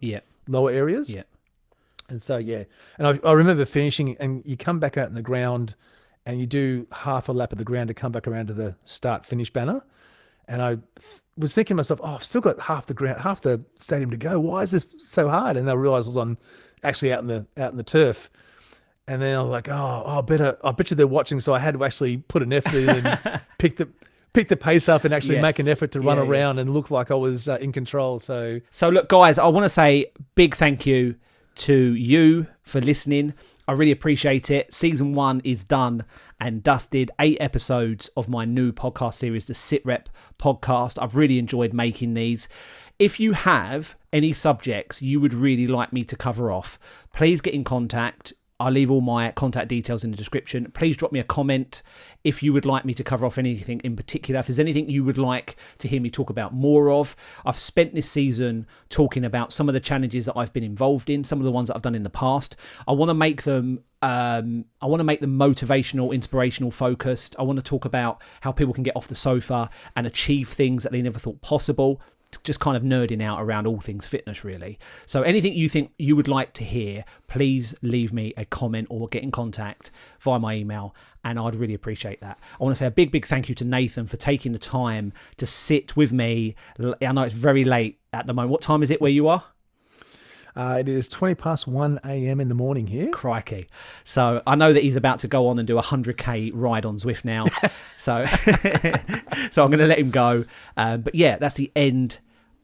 areas. Yeah. And so and I remember finishing, and you come back out in the ground, and you do half a lap of the ground to come back around to the start finish banner. And I was thinking to myself, I've still got half the stadium to go. Why is this so hard? And I realized I was actually out in the turf. And then I was like, I bet you they're watching. So I had to actually put an effort in and pick the pace up and actually make an effort to run around and look like I was in control. So look, guys, I want to say big thank you to you for listening. I really appreciate it. Season 1 is done and dusted. 8 episodes of my new podcast series, the SitRep podcast. I've really enjoyed making these. If you have any subjects you would really like me to cover off, please get in contact. I'll leave all my contact details in the description. Please drop me a comment if you would like me to cover off anything in particular. If there's anything you would like to hear me talk about more of. I've spent this season talking about some of the challenges that I've been involved in, some of the ones that I've done in the past. I want to make them motivational, inspirational, focused. I want to talk about how people can get off the sofa and achieve things that they never thought possible. Just kind of nerding out around all things fitness, really. So anything you think you would like to hear, please leave me a comment or get in contact via my email, and I'd really appreciate that. I want to say a big thank you to Nathan for taking the time to sit with me. I know it's very late at the moment. What time is it where you are? It is 1 a.m. in the morning here. Crikey. So I know that he's about to go on and do a 100k ride on Zwift now. so I'm going to let him go. But yeah, that's the end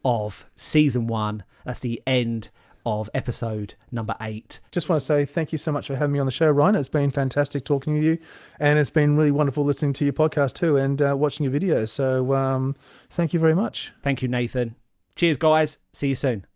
of season 1. That's the end of episode number 8. Just want to say thank you so much for having me on the show, Ryan. It's been fantastic talking to you, and it's been really wonderful listening to your podcast too and watching your videos. So thank you very much. Thank you, Nathan. Cheers, guys. See you soon.